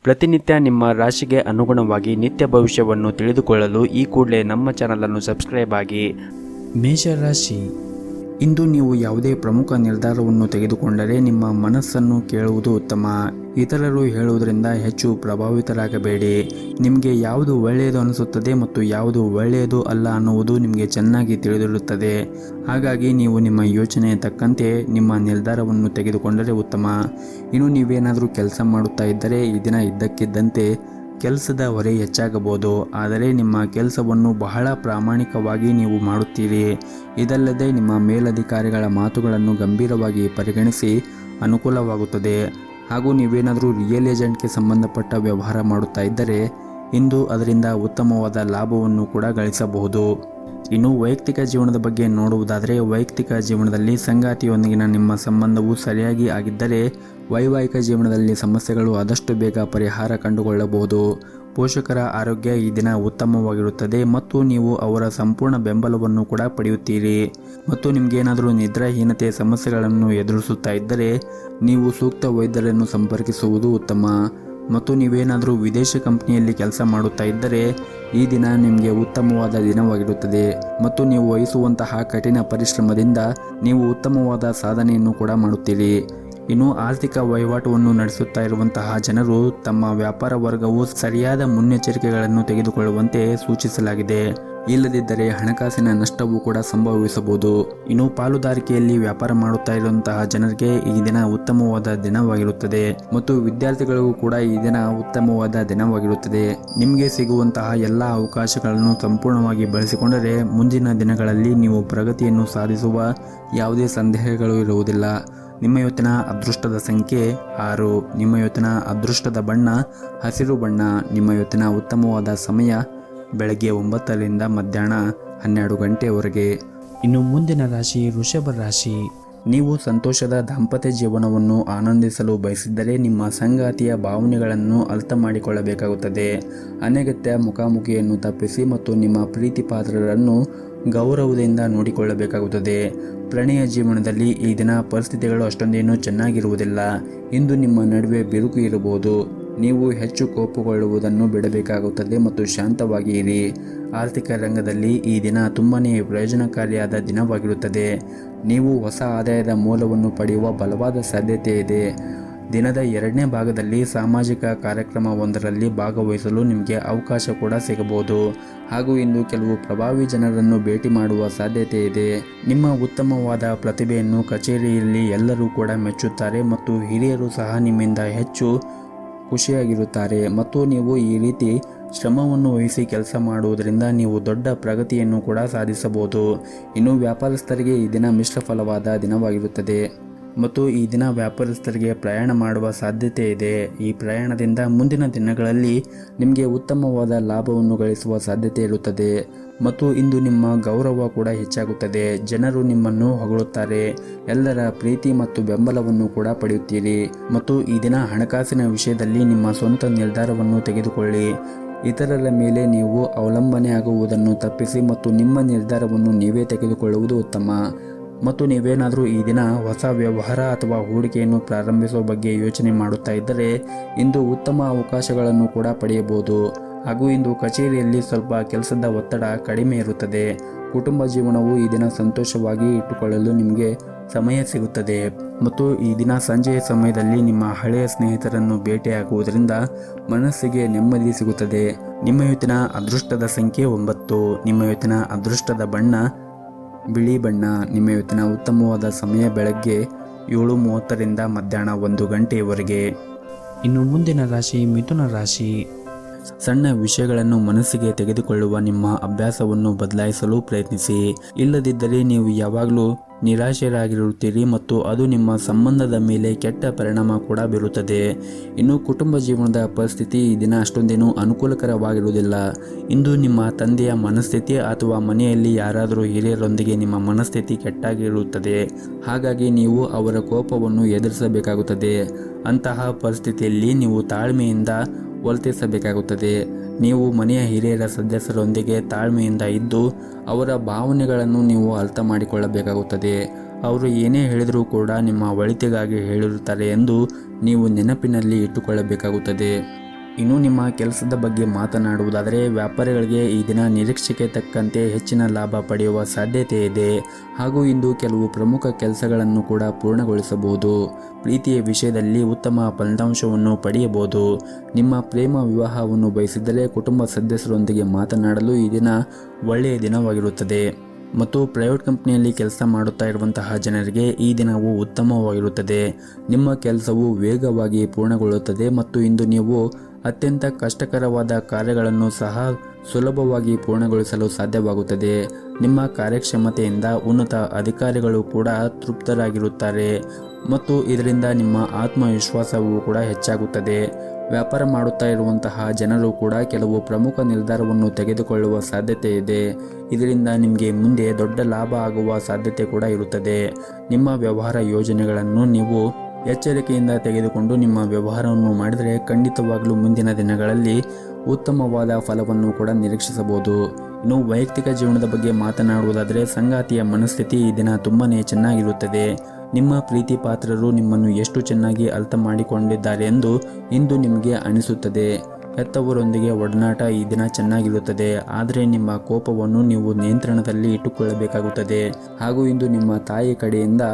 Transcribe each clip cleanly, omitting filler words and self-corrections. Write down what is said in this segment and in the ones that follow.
ಪ್ರತಿನಿತ್ಯ ನಿಮ್ಮ ರಾಶಿಗೆ ಅನುಗುಣವಾಗಿ ನಿತ್ಯ ಭವಿಷ್ಯವನ್ನು ತಿಳಿದುಕೊಳ್ಳಲು ಈ ಕೂಡಲೇ ನಮ್ಮ ಚಾನಲನ್ನು ಸಬ್ಸ್ಕ್ರೈಬ್ ಆಗಿ. ಮೇಷರಾಶಿ, ಇಂದು ನೀವು ಯಾವುದೇ ಪ್ರಮುಖ ನಿರ್ಧಾರವನ್ನು ತೆಗೆದುಕೊಂಡರೆ ನಿಮ್ಮ ಮನಸ್ಸನ್ನು ಕೇಳುವುದು ಉತ್ತಮ. ಇತರರು ಹೇಳುವುದರಿಂದ ಹೆಚ್ಚು ಪ್ರಭಾವಿತರಾಗಬೇಡಿ. ನಿಮಗೆ ಯಾವುದು ಒಳ್ಳೆಯದು ಅನಿಸುತ್ತದೆ ಮತ್ತು ಯಾವುದು ಒಳ್ಳೆಯದು ಅಲ್ಲ ಅನ್ನುವುದು ನಿಮಗೆ ಚೆನ್ನಾಗಿ ತಿಳಿದಿರುತ್ತದೆ. ಹಾಗಾಗಿ ನೀವು ನಿಮ್ಮ ಯೋಚನೆಯ ತಕ್ಕಂತೆ ನಿಮ್ಮ ನಿರ್ಧಾರವನ್ನು ತೆಗೆದುಕೊಂಡರೆ ಉತ್ತಮ. ಇನ್ನು ನೀವೇನಾದರೂ ಕೆಲಸ ಮಾಡುತ್ತಾ ಇದ್ದರೆ ಈ ದಿನ ಇದ್ದಕ್ಕಿದ್ದಂತೆ ಕೆಲಸದ ಹೊರೆ ಹೆಚ್ಚಾಗಬಹುದು. ಆದರೆ ನಿಮ್ಮ ಕೆಲಸವನ್ನು ಬಹಳ ಪ್ರಾಮಾಣಿಕವಾಗಿ ನೀವು ಮಾಡುತ್ತೀರಿ. ಇದಲ್ಲದೆ ನಿಮ್ಮ ಮೇಲಧಿಕಾರಿಗಳ ಮಾತುಗಳನ್ನು ಗಂಭೀರವಾಗಿ ಪರಿಗಣಿಸಿ ಅನುಕೂಲವಾಗುತ್ತದೆ. ಹಾಗೂ ನೀವೇನಾದರೂ ರಿಯಲ್ ಏಜೆಂಟ್ಗೆ ಸಂಬಂಧಪಟ್ಟ ವ್ಯವಹಾರ ಮಾಡುತ್ತಾ ಇದ್ದರೆ ಇಂದು ಅದರಿಂದ ಉತ್ತಮವಾದ ಲಾಭವನ್ನು ಕೂಡ ಗಳಿಸಬಹುದು. ಇನ್ನು ವೈಯಕ್ತಿಕ ಜೀವನದ ಬಗ್ಗೆ ನೋಡುವುದಾದರೆ, ವೈಯಕ್ತಿಕ ಜೀವನದಲ್ಲಿ ಸಂಗಾತಿಯೊಂದಿಗಿನ ನಿಮ್ಮ ಸಂಬಂಧವು ಸರಿಯಾಗಿ ಆಗಿದ್ದರೆ ವೈವಾಹಿಕ ಜೀವನದಲ್ಲಿ ಸಮಸ್ಯೆಗಳು ಆದಷ್ಟು ಬೇಗ ಪರಿಹಾರ ಕಂಡುಕೊಳ್ಳಬಹುದು. ಪೋಷಕರ ಆರೋಗ್ಯ ಈ ದಿನ ಉತ್ತಮವಾಗಿರುತ್ತದೆ ಮತ್ತು ನೀವು ಅವರ ಸಂಪೂರ್ಣ ಬೆಂಬಲವನ್ನು ಕೂಡ ಪಡೆಯುತ್ತೀರಿ. ಮತ್ತು ನಿಮಗೇನಾದರೂ ನಿದ್ರಾಹೀನತೆ ಸಮಸ್ಯೆಗಳನ್ನು ಎದುರಿಸುತ್ತಾ ಇದ್ದರೆ ನೀವು ಸೂಕ್ತ ವೈದ್ಯರನ್ನು ಸಂಪರ್ಕಿಸುವುದು ಉತ್ತಮ. ಮತ್ತು ನೀವೇನಾದರೂ ವಿದೇಶಿ ಕಂಪನಿಯಲ್ಲಿ ಕೆಲಸ ಮಾಡುತ್ತಾ ಇದ್ದರೆ ಈ ದಿನ ನಿಮಗೆ ಉತ್ತಮವಾದ ದಿನವಾಗಿರುತ್ತದೆ ಮತ್ತು ನೀವು ವಹಿಸುವಂತಹ ಕಠಿಣ ಪರಿಶ್ರಮದಿಂದ ನೀವು ಉತ್ತಮವಾದ ಸಾಧನೆಯನ್ನು ಕೂಡ ಮಾಡುತ್ತೀರಿ. ಇನ್ನು ಆರ್ಥಿಕ ವಹಿವಾಟುವನ್ನು ನಡೆಸುತ್ತಾ ಇರುವಂತಹ ಜನರು ತಮ್ಮ ವ್ಯಾಪಾರ ವರ್ಗವು ಸರಿಯಾದ ಮುನ್ನೆಚ್ಚರಿಕೆಗಳನ್ನು ತೆಗೆದುಕೊಳ್ಳುವಂತೆ ಸೂಚಿಸಲಾಗಿದೆ. ಇಲ್ಲದಿದ್ದರೆ ಹಣಕಾಸಿನ ನಷ್ಟವೂ ಕೂಡ ಸಂಭವಿಸಬಹುದು. ಇನ್ನು ಪಾಲುದಾರಿಕೆಯಲ್ಲಿ ವ್ಯಾಪಾರ ಮಾಡುತ್ತಾ ಇರುವಂತಹ ಜನರಿಗೆ ಈ ದಿನ ಉತ್ತಮವಾದ ದಿನವಾಗಿರುತ್ತದೆ ಮತ್ತು ವಿದ್ಯಾರ್ಥಿಗಳಿಗೂ ಕೂಡ ಈ ದಿನ ಉತ್ತಮವಾದ ದಿನವಾಗಿರುತ್ತದೆ. ನಿಮಗೆ ಸಿಗುವಂತಹ ಎಲ್ಲ ಅವಕಾಶಗಳನ್ನು ಸಂಪೂರ್ಣವಾಗಿ ಬಳಸಿಕೊಂಡರೆ ಮುಂದಿನ ದಿನಗಳಲ್ಲಿ ನೀವು ಪ್ರಗತಿಯನ್ನು ಸಾಧಿಸುವ ಯಾವುದೇ ಸಂದೇಹಗಳು ಇರುವುದಿಲ್ಲ. ನಿಮ್ಮ ಇವತ್ತಿನ ಅದೃಷ್ಟದ ಸಂಖ್ಯೆ 6. ನಿಮ್ಮ ಇವತ್ತಿನ ಅದೃಷ್ಟದ ಬಣ್ಣ ಹಸಿರು ಬಣ್ಣ. ನಿಮ್ಮ ಇವತ್ತಿನ ಉತ್ತಮವಾದ ಸಮಯ ಬೆಳಗ್ಗೆ 9ರಿಂದ ಮಧ್ಯಾಹ್ನ 12 ಗಂಟೆಯವರೆಗೆ. ಇನ್ನು ಮುಂದಿನ ರಾಶಿ ವೃಷಭ ರಾಶಿ. ನೀವು ಸಂತೋಷದ ದಾಂಪತ್ಯ ಜೀವನವನ್ನು ಆನಂದಿಸಲು ಬಯಸಿದ್ದರೆ ನಿಮ್ಮ ಸಂಗಾತಿಯ ಭಾವನೆಗಳನ್ನು ಅರ್ಥ ಮಾಡಿಕೊಳ್ಳಬೇಕಾಗುತ್ತದೆ. ಅನಗತ್ಯ ಮುಖಾಮುಖಿಯನ್ನು ತಪ್ಪಿಸಿ ಮತ್ತು ನಿಮ್ಮ ಪ್ರೀತಿ ಪಾತ್ರರನ್ನು ಗೌರವದಿಂದ ನೋಡಿಕೊಳ್ಳಬೇಕಾಗುತ್ತದೆ. ಪ್ರಣಯ ಜೀವನದಲ್ಲಿ ಈ ದಿನ ಪರಿಸ್ಥಿತಿಗಳು ಅಷ್ಟೊಂದೇನು ಚೆನ್ನಾಗಿರುವುದಿಲ್ಲ. ಇಂದು ನಿಮ್ಮ ನಡುವೆ ಬಿರುಕು ಇರಬಹುದು. ನೀವು ಹೆಚ್ಚು ಕೋಪಗೊಳ್ಳುವುದನ್ನು ಬಿಡಬೇಕಾಗುತ್ತದೆ ಮತ್ತು ಶಾಂತವಾಗಿ ಇರಿ. ಆರ್ಥಿಕ ರಂಗದಲ್ಲಿ ಈ ದಿನ ತುಂಬನೇ ಪ್ರಯೋಜನಕಾರಿಯಾದ ದಿನವಾಗಿರುತ್ತದೆ. ನೀವು ಹೊಸ ಆದಾಯದ ಮೂಲವನ್ನು ಪಡೆಯುವ ಬಲವಾದ ಸಾಧ್ಯತೆ ಇದೆ. ದಿನದ 2ನೇ ಭಾಗದಲ್ಲಿ ಸಾಮಾಜಿಕ ಕಾರ್ಯಕ್ರಮವೊಂದರಲ್ಲಿ ಭಾಗವಹಿಸಲು ನಿಮಗೆ ಅವಕಾಶ ಕೂಡ ಸಿಗಬಹುದು. ಹಾಗೂ ಇಂದು ಕೆಲವು ಪ್ರಭಾವಿ ಜನರನ್ನು ಭೇಟಿ ಮಾಡುವ ಸಾಧ್ಯತೆ ಇದೆ. ನಿಮ್ಮ ಉತ್ತಮವಾದ ಪ್ರತಿಭೆಯನ್ನು ಕಚೇರಿಯಲ್ಲಿ ಎಲ್ಲರೂ ಕೂಡ ಮೆಚ್ಚುತ್ತಾರೆ ಮತ್ತು ಹಿರಿಯರು ಸಹ ನಿಮ್ಮಿಂದ ಹೆಚ್ಚು ಖುಷಿಯಾಗಿರುತ್ತಾರೆ. ಮತ್ತು ನೀವು ಈ ರೀತಿ ಶ್ರಮವನ್ನು ವಹಿಸಿ ಕೆಲಸ ಮಾಡುವುದರಿಂದ ನೀವು ದೊಡ್ಡ ಪ್ರಗತಿಯನ್ನು ಕೂಡ ಸಾಧಿಸಬಹುದು. ಇನ್ನು ವ್ಯಾಪಾರಸ್ಥರಿಗೆ ಈ ದಿನ ಮಿಶ್ರ ಫಲವಾದ ದಿನವಾಗಿರುತ್ತದೆ ಮತ್ತು ಈ ದಿನ ವ್ಯಾಪಾರಸ್ಥರಿಗೆ ಪ್ರಯಾಣ ಮಾಡುವ ಸಾಧ್ಯತೆ ಇದೆ. ಈ ಪ್ರಯಾಣದಿಂದ ಮುಂದಿನ ದಿನಗಳಲ್ಲಿ ನಿಮಗೆ ಉತ್ತಮವಾದ ಲಾಭವನ್ನು ಗಳಿಸುವ ಸಾಧ್ಯತೆ ಇರುತ್ತದೆ ಮತ್ತು ಇಂದು ನಿಮ್ಮ ಗೌರವ ಕೂಡ ಹೆಚ್ಚಾಗುತ್ತದೆ. ಜನರು ನಿಮ್ಮನ್ನು ಹೊಗಳುತ್ತಾರೆ. ಎಲ್ಲರ ಪ್ರೀತಿ ಮತ್ತು ಬೆಂಬಲವನ್ನು ಕೂಡ ಪಡೆಯುತ್ತೀರಿ. ಮತ್ತು ಈ ದಿನ ಹಣಕಾಸಿನ ವಿಷಯದಲ್ಲಿ ನಿಮ್ಮ ಸ್ವಂತ ನಿರ್ಧಾರವನ್ನು ತೆಗೆದುಕೊಳ್ಳಿ. ಇತರರ ಮೇಲೆ ನೀವು ಅವಲಂಬನೆ ಆಗುವುದನ್ನು ತಪ್ಪಿಸಿ ಮತ್ತು ನಿಮ್ಮ ನಿರ್ಧಾರವನ್ನು ನೀವೇ ತೆಗೆದುಕೊಳ್ಳುವುದು ಉತ್ತಮ. ಮತ್ತು ನೀವೇನಾದರೂ ಈ ದಿನ ಹೊಸ ವ್ಯವಹಾರ ಅಥವಾ ಹೂಡಿಕೆಯನ್ನು ಪ್ರಾರಂಭಿಸುವ ಬಗ್ಗೆ ಯೋಚನೆ ಮಾಡುತ್ತಾ ಇದ್ದರೆ ಇಂದು ಉತ್ತಮ ಅವಕಾಶಗಳನ್ನು ಕೂಡ ಪಡೆಯಬಹುದು. ಹಾಗೂ ಇಂದು ಕಚೇರಿಯಲ್ಲಿ ಸ್ವಲ್ಪ ಕೆಲಸದ ಒತ್ತಡ ಕಡಿಮೆ ಇರುತ್ತದೆ. ಕುಟುಂಬ ಜೀವನವು ಈ ದಿನ ಸಂತೋಷವಾಗಿ ಇಟ್ಟುಕೊಳ್ಳಲು ನಿಮಗೆ ಸಮಯ ಸಿಗುತ್ತದೆ. ಮತ್ತು ಈ ದಿನ ಸಂಜೆಯ ಸಮಯದಲ್ಲಿ ನಿಮ್ಮ ಹಳೆಯ ಸ್ನೇಹಿತರನ್ನು ಭೇಟಿಯಾಗುವುದರಿಂದ ಮನಸ್ಸಿಗೆ ನೆಮ್ಮದಿ ಸಿಗುತ್ತದೆ. ನಿಮ್ಮ ಇವತ್ತಿನ ಅದೃಷ್ಟದ ಸಂಖ್ಯೆ 9. ನಿಮ್ಮ ಇವತ್ತಿನ ಅದೃಷ್ಟದ ಬಣ್ಣ ಬಿಳಿ ಬಣ್ಣ. ನಿಮ್ಮ ಇವತ್ತಿನ ಉತ್ತಮವಾದ ಸಮಯ ಬೆಳಗ್ಗೆ 7:30ರಿಂದ ಮಧ್ಯಾಹ್ನ 1 ಗಂಟೆಯವರೆಗೆ. ಇನ್ನು ಮುಂದಿನ ರಾಶಿ ಮಿಥುನ ರಾಶಿ. ಸಣ್ಣ ವಿಷಯಗಳನ್ನು ಮನಸ್ಸಿಗೆ ತೆಗೆದುಕೊಳ್ಳುವ ನಿಮ್ಮ ಅಭ್ಯಾಸವನ್ನು ಬದಲಾಯಿಸಲು ಪ್ರಯತ್ನಿಸಿ. ಇಲ್ಲದಿದ್ದರೆ ನೀವು ಯಾವಾಗಲೂ ನಿರಾಶರಾಗಿರುತ್ತೀರಿ ಮತ್ತು ಅದು ನಿಮ್ಮ ಸಂಬಂಧದ ಮೇಲೆ ಕೆಟ್ಟ ಪರಿಣಾಮ ಕೂಡ ಬೀರುತ್ತದೆ. ಇನ್ನು ಕುಟುಂಬ ಜೀವನದ ಪರಿಸ್ಥಿತಿ ಈ ದಿನ ಅಷ್ಟೊಂದೇನು ಅನುಕೂಲಕರವಾಗಿರುವುದಿಲ್ಲ. ಇಂದು ನಿಮ್ಮ ತಂದೆಯ ಮನಸ್ಥಿತಿ ಅಥವಾ ಮನೆಯಲ್ಲಿ ಯಾರಾದರೂ ಹಿರಿಯರೊಂದಿಗೆ ನಿಮ್ಮ ಮನಸ್ಥಿತಿ ಕೆಟ್ಟಾಗಿರುತ್ತದೆ. ಹಾಗಾಗಿ ನೀವು ಅವರ ಕೋಪವನ್ನು ಎದುರಿಸಬೇಕಾಗುತ್ತದೆ. ಅಂತಹ ಪರಿಸ್ಥಿತಿಯಲ್ಲಿ ನೀವು ತಾಳ್ಮೆಯಿಂದ ವರ್ತಿಸಬೇಕಾಗುತ್ತದೆ. ನೀವು ಮನೆಯ ಹಿರಿಯರ ಸದಸ್ಯರೊಂದಿಗೆ ತಾಳ್ಮೆಯಿಂದ ಇದ್ದು ಅವರ ಭಾವನೆಗಳನ್ನು ನೀವು ಅರ್ಥ ಮಾಡಿಕೊಳ್ಳಬೇಕಾಗುತ್ತದೆ. ಅವರು ಏನೇ ಹೇಳಿದರೂ ಕೂಡ ನಿಮ್ಮ ಒಳಿತಿಗಾಗಿ ಹೇಳಿರುತ್ತಾರೆ ಎಂದು ನೀವು ನೆನಪಿನಲ್ಲಿ ಇಟ್ಟುಕೊಳ್ಳಬೇಕಾಗುತ್ತದೆ. ಇನ್ನು ನಿಮ್ಮ ಕೆಲಸದ ಬಗ್ಗೆ ಮಾತನಾಡುವುದಾದರೆ ವ್ಯಾಪಾರಿಗಳಿಗೆ ಈ ದಿನ ನಿರೀಕ್ಷೆಗೆ ತಕ್ಕಂತೆ ಹೆಚ್ಚಿನ ಲಾಭ ಪಡೆಯುವ ಸಾಧ್ಯತೆ ಇದೆ. ಹಾಗೂ ಇಂದು ಕೆಲವು ಪ್ರಮುಖ ಕೆಲಸಗಳನ್ನು ಕೂಡ ಪೂರ್ಣಗೊಳಿಸಬಹುದು. ಪ್ರೀತಿಯ ವಿಷಯದಲ್ಲಿ ಉತ್ತಮ ಫಲಿತಾಂಶವನ್ನು ಪಡೆಯಬಹುದು. ನಿಮ್ಮ ಪ್ರೇಮ ವಿವಾಹವನ್ನು ಬಯಸಿದರೆ ಕುಟುಂಬ ಸದಸ್ಯರೊಂದಿಗೆ ಮಾತನಾಡಲು ಈ ದಿನ ಒಳ್ಳೆಯ ದಿನವಾಗಿರುತ್ತದೆ. ಮತ್ತು ಪ್ರೈವೇಟ್ ಕಂಪನಿಯಲ್ಲಿ ಕೆಲಸ ಮಾಡುತ್ತಾ ಇರುವಂತಹ ಜನರಿಗೆ ಈ ದಿನವು ಉತ್ತಮವಾಗಿರುತ್ತದೆ. ನಿಮ್ಮ ಕೆಲಸವು ವೇಗವಾಗಿ ಪೂರ್ಣಗೊಳ್ಳುತ್ತದೆ ಮತ್ತು ಇಂದು ನೀವು ಅತ್ಯಂತ ಕಷ್ಟಕರವಾದ ಕಾರ್ಯಗಳನ್ನು ಸಹ ಸುಲಭವಾಗಿ ಪೂರ್ಣಗೊಳಿಸಲು ಸಾಧ್ಯವಾಗುತ್ತದೆ. ನಿಮ್ಮ ಕಾರ್ಯಕ್ಷಮತೆಯಿಂದ ಉನ್ನತ ಅಧಿಕಾರಿಗಳು ಕೂಡ ತೃಪ್ತರಾಗಿರುತ್ತಾರೆ ಮತ್ತು ಇದರಿಂದ ನಿಮ್ಮ ಆತ್ಮವಿಶ್ವಾಸವೂ ಕೂಡ ಹೆಚ್ಚಾಗುತ್ತದೆ. ವ್ಯಾಪಾರ ಮಾಡುತ್ತಾ ಇರುವಂತಹ ಜನರು ಕೂಡ ಕೆಲವು ಪ್ರಮುಖ ನಿರ್ಧಾರವನ್ನು ತೆಗೆದುಕೊಳ್ಳುವ ಸಾಧ್ಯತೆ ಇದೆ. ಇದರಿಂದ ನಿಮಗೆ ಮುಂದೆ ದೊಡ್ಡ ಲಾಭ ಆಗುವ ಸಾಧ್ಯತೆ ಕೂಡ ಇರುತ್ತದೆ. ನಿಮ್ಮ ವ್ಯವಹಾರ ಯೋಜನೆಗಳನ್ನು ನೀವು ಎಚ್ಚರಿಕೆಯಿಂದ ತೆಗೆದುಕೊಂಡು ನಿಮ್ಮ ವ್ಯವಹಾರವನ್ನು ಮಾಡಿದರೆ ಖಂಡಿತವಾಗಲೂ ಮುಂದಿನ ದಿನಗಳಲ್ಲಿ ಉತ್ತಮವಾದ ಫಲವನ್ನು ಕೂಡ ನಿರೀಕ್ಷಿಸಬಹುದು. ಇನ್ನು ವೈಯಕ್ತಿಕ ಜೀವನದ ಬಗ್ಗೆ ಮಾತನಾಡುವುದಾದರೆ ಸಂಗಾತಿಯ ಮನಸ್ಥಿತಿ ಈ ದಿನ ತುಂಬಾನೇ ಚೆನ್ನಾಗಿರುತ್ತದೆ. ನಿಮ್ಮ ಪ್ರೀತಿ ಪಾತ್ರರು ನಿಮ್ಮನ್ನು ಎಷ್ಟು ಚೆನ್ನಾಗಿ ಅರ್ಥ ಮಾಡಿಕೊಂಡಿದ್ದಾರೆ ಎಂದು ಇಂದು ನಿಮಗೆ ಅನಿಸುತ್ತದೆ. ಹೆತ್ತವರೊಂದಿಗೆ ಒಡನಾಟ ಈ ದಿನ ಚೆನ್ನಾಗಿರುತ್ತದೆ. ಆದರೆ ನಿಮ್ಮ ಕೋಪವನ್ನು ನೀವು ನಿಯಂತ್ರಣದಲ್ಲಿ ಇಟ್ಟುಕೊಳ್ಳಬೇಕಾಗುತ್ತದೆ. ಹಾಗೂ ಇಂದು ನಿಮ್ಮ ತಾಯಿ ಕಡೆಯಿಂದ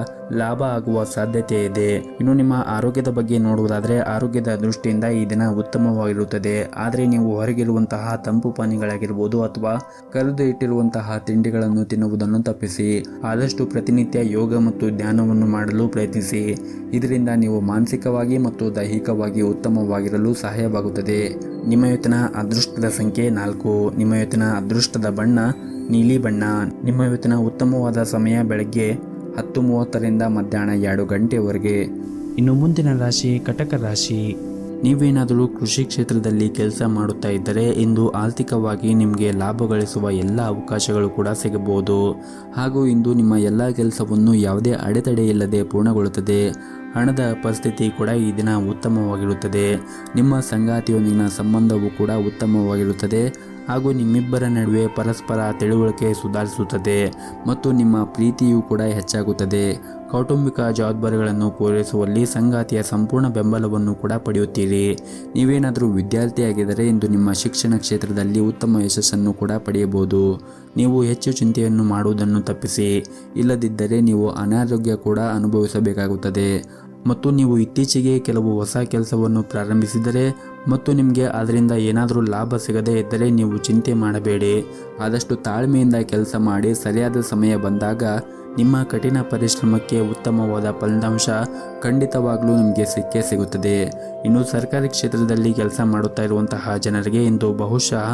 ಲಾಭ ಆಗುವ ಸಾಧ್ಯತೆ ಇದೆ. ಇನ್ನು ನಿಮ್ಮ ಆರೋಗ್ಯದ ಬಗ್ಗೆ ನೋಡುವುದಾದರೆ ಆರೋಗ್ಯದ ದೃಷ್ಟಿಯಿಂದ ಈ ದಿನ ಉತ್ತಮವಾಗಿರುತ್ತದೆ. ಆದರೆ ನೀವು ಹೊರಗಿರುವಂತಹ ತಂಪು ಪಾನೀಯಗಳಾಗಿರ್ಬೋದು ಅಥವಾ ಕರೆದು ಇಟ್ಟಿರುವಂತಹ ತಿಂಡಿಗಳನ್ನು ತಿನ್ನುವುದನ್ನು ತಪ್ಪಿಸಿ. ಆದಷ್ಟು ಪ್ರತಿನಿತ್ಯ ಯೋಗ ಮತ್ತು ಧ್ಯಾನವನ್ನು ಮಾಡಲು ಪ್ರಯತ್ನಿಸಿ. ಇದರಿಂದ ನೀವು ಮಾನಸಿಕವಾಗಿ ಮತ್ತು ದೈಹಿಕವಾಗಿ ಉತ್ತಮವಾಗಿರಲು ಸಹಾಯವಾಗುತ್ತದೆ. ನಿಮ್ಮ ಇವತ್ತಿನ ಅದೃಷ್ಟದ ಸಂಖ್ಯೆ 4. ನಿಮ್ಮ ಇವತ್ತಿನ ಅದೃಷ್ಟದ ಬಣ್ಣ ನೀಲಿ ಬಣ್ಣ. ನಿಮ್ಮ ಇವತ್ತಿನ ಉತ್ತಮವಾದ ಸಮಯ ಬೆಳಗ್ಗೆ 10:30ರಿಂದ ಮಧ್ಯಾಹ್ನ 2 ಗಂಟೆವರೆಗೆ. ಇನ್ನು ಮುಂದಿನ ರಾಶಿ ಕಟಕ ರಾಶಿ. ನೀವೇನಾದರೂ ಕೃಷಿ ಕ್ಷೇತ್ರದಲ್ಲಿ ಕೆಲಸ ಮಾಡುತ್ತಾ ಇದ್ದರೆ ಇಂದು ಆರ್ಥಿಕವಾಗಿ ನಿಮಗೆ ಲಾಭ ಗಳಿಸುವ ಎಲ್ಲ ಅವಕಾಶಗಳು ಕೂಡ ಸಿಗಬಹುದು. ಹಾಗೂ ಇಂದು ನಿಮ್ಮ ಎಲ್ಲ ಕೆಲಸವನ್ನು ಯಾವುದೇ ಅಡೆತಡೆ ಇಲ್ಲದೆ ಪೂರ್ಣಗೊಳ್ಳುತ್ತದೆ. ಹಣದ ಪರಿಸ್ಥಿತಿ ಕೂಡ ಈ ದಿನ ಉತ್ತಮವಾಗಿರುತ್ತದೆ. ನಿಮ್ಮ ಸಂಗಾತಿಯೊಂದಿಗಿನ ಸಂಬಂಧವೂ ಕೂಡ ಉತ್ತಮವಾಗಿರುತ್ತದೆ. ಹಾಗೂ ನಿಮ್ಮಿಬ್ಬರ ನಡುವೆ ಪರಸ್ಪರ ತಿಳುವಳಿಕೆ ಸುಧಾರಿಸುತ್ತದೆ ಮತ್ತು ನಿಮ್ಮ ಪ್ರೀತಿಯೂ ಕೂಡ ಹೆಚ್ಚಾಗುತ್ತದೆ. ಕೌಟುಂಬಿಕ ಜವಾಬ್ದಾರಿಗಳನ್ನು ಪೂರೈಸುವಲ್ಲಿ ಸಂಗಾತಿಯ ಸಂಪೂರ್ಣ ಬೆಂಬಲವನ್ನು ಕೂಡ ಪಡೆಯುತ್ತೀರಿ. ನೀವೇನಾದರೂ ವಿದ್ಯಾರ್ಥಿಯಾಗಿದ್ದರೆ ಇಂದು ನಿಮ್ಮ ಶಿಕ್ಷಣ ಕ್ಷೇತ್ರದಲ್ಲಿ ಉತ್ತಮ ಯಶಸ್ಸನ್ನು ಕೂಡ ಪಡೆಯಬಹುದು. ನೀವು ಹೆಚ್ಚು ಚಿಂತೆಯನ್ನು ಮಾಡುವುದನ್ನು ತಪ್ಪಿಸಿ. ಇಲ್ಲದಿದ್ದರೆ ನೀವು ಅನಾರೋಗ್ಯ ಕೂಡ ಅನುಭವಿಸಬೇಕಾಗುತ್ತದೆ. ಮತ್ತು ನೀವು ಇತ್ತೀಚೆಗೆ ಕೆಲವು ಹೊಸ ಕೆಲಸವನ್ನು ಪ್ರಾರಂಭಿಸಿದರೆ ಮತ್ತು ನಿಮಗೆ ಅದರಿಂದ ಏನಾದರೂ ಲಾಭ ಸಿಗದೇ ಇದ್ದರೆ ನೀವು ಚಿಂತೆ ಮಾಡಬೇಡಿ. ಆದಷ್ಟು ತಾಳ್ಮೆಯಿಂದ ಕೆಲಸ ಮಾಡಿ. ಸರಿಯಾದ ಸಮಯ ಬಂದಾಗ ನಿಮ್ಮ ಕಠಿಣ ಪರಿಶ್ರಮಕ್ಕೆ ಉತ್ತಮವಾದ ಫಲಿತಾಂಶ ಖಂಡಿತವಾಗಲೂ ನಿಮಗೆ ಸಿಕ್ಕೇ ಸಿಗುತ್ತದೆ. ಇನ್ನು ಸರ್ಕಾರಿ ಕ್ಷೇತ್ರದಲ್ಲಿ ಕೆಲಸ ಮಾಡುತ್ತಾ ಇರುವಂತಹ ಜನರಿಗೆ ಇಂದು ಬಹುಶಃ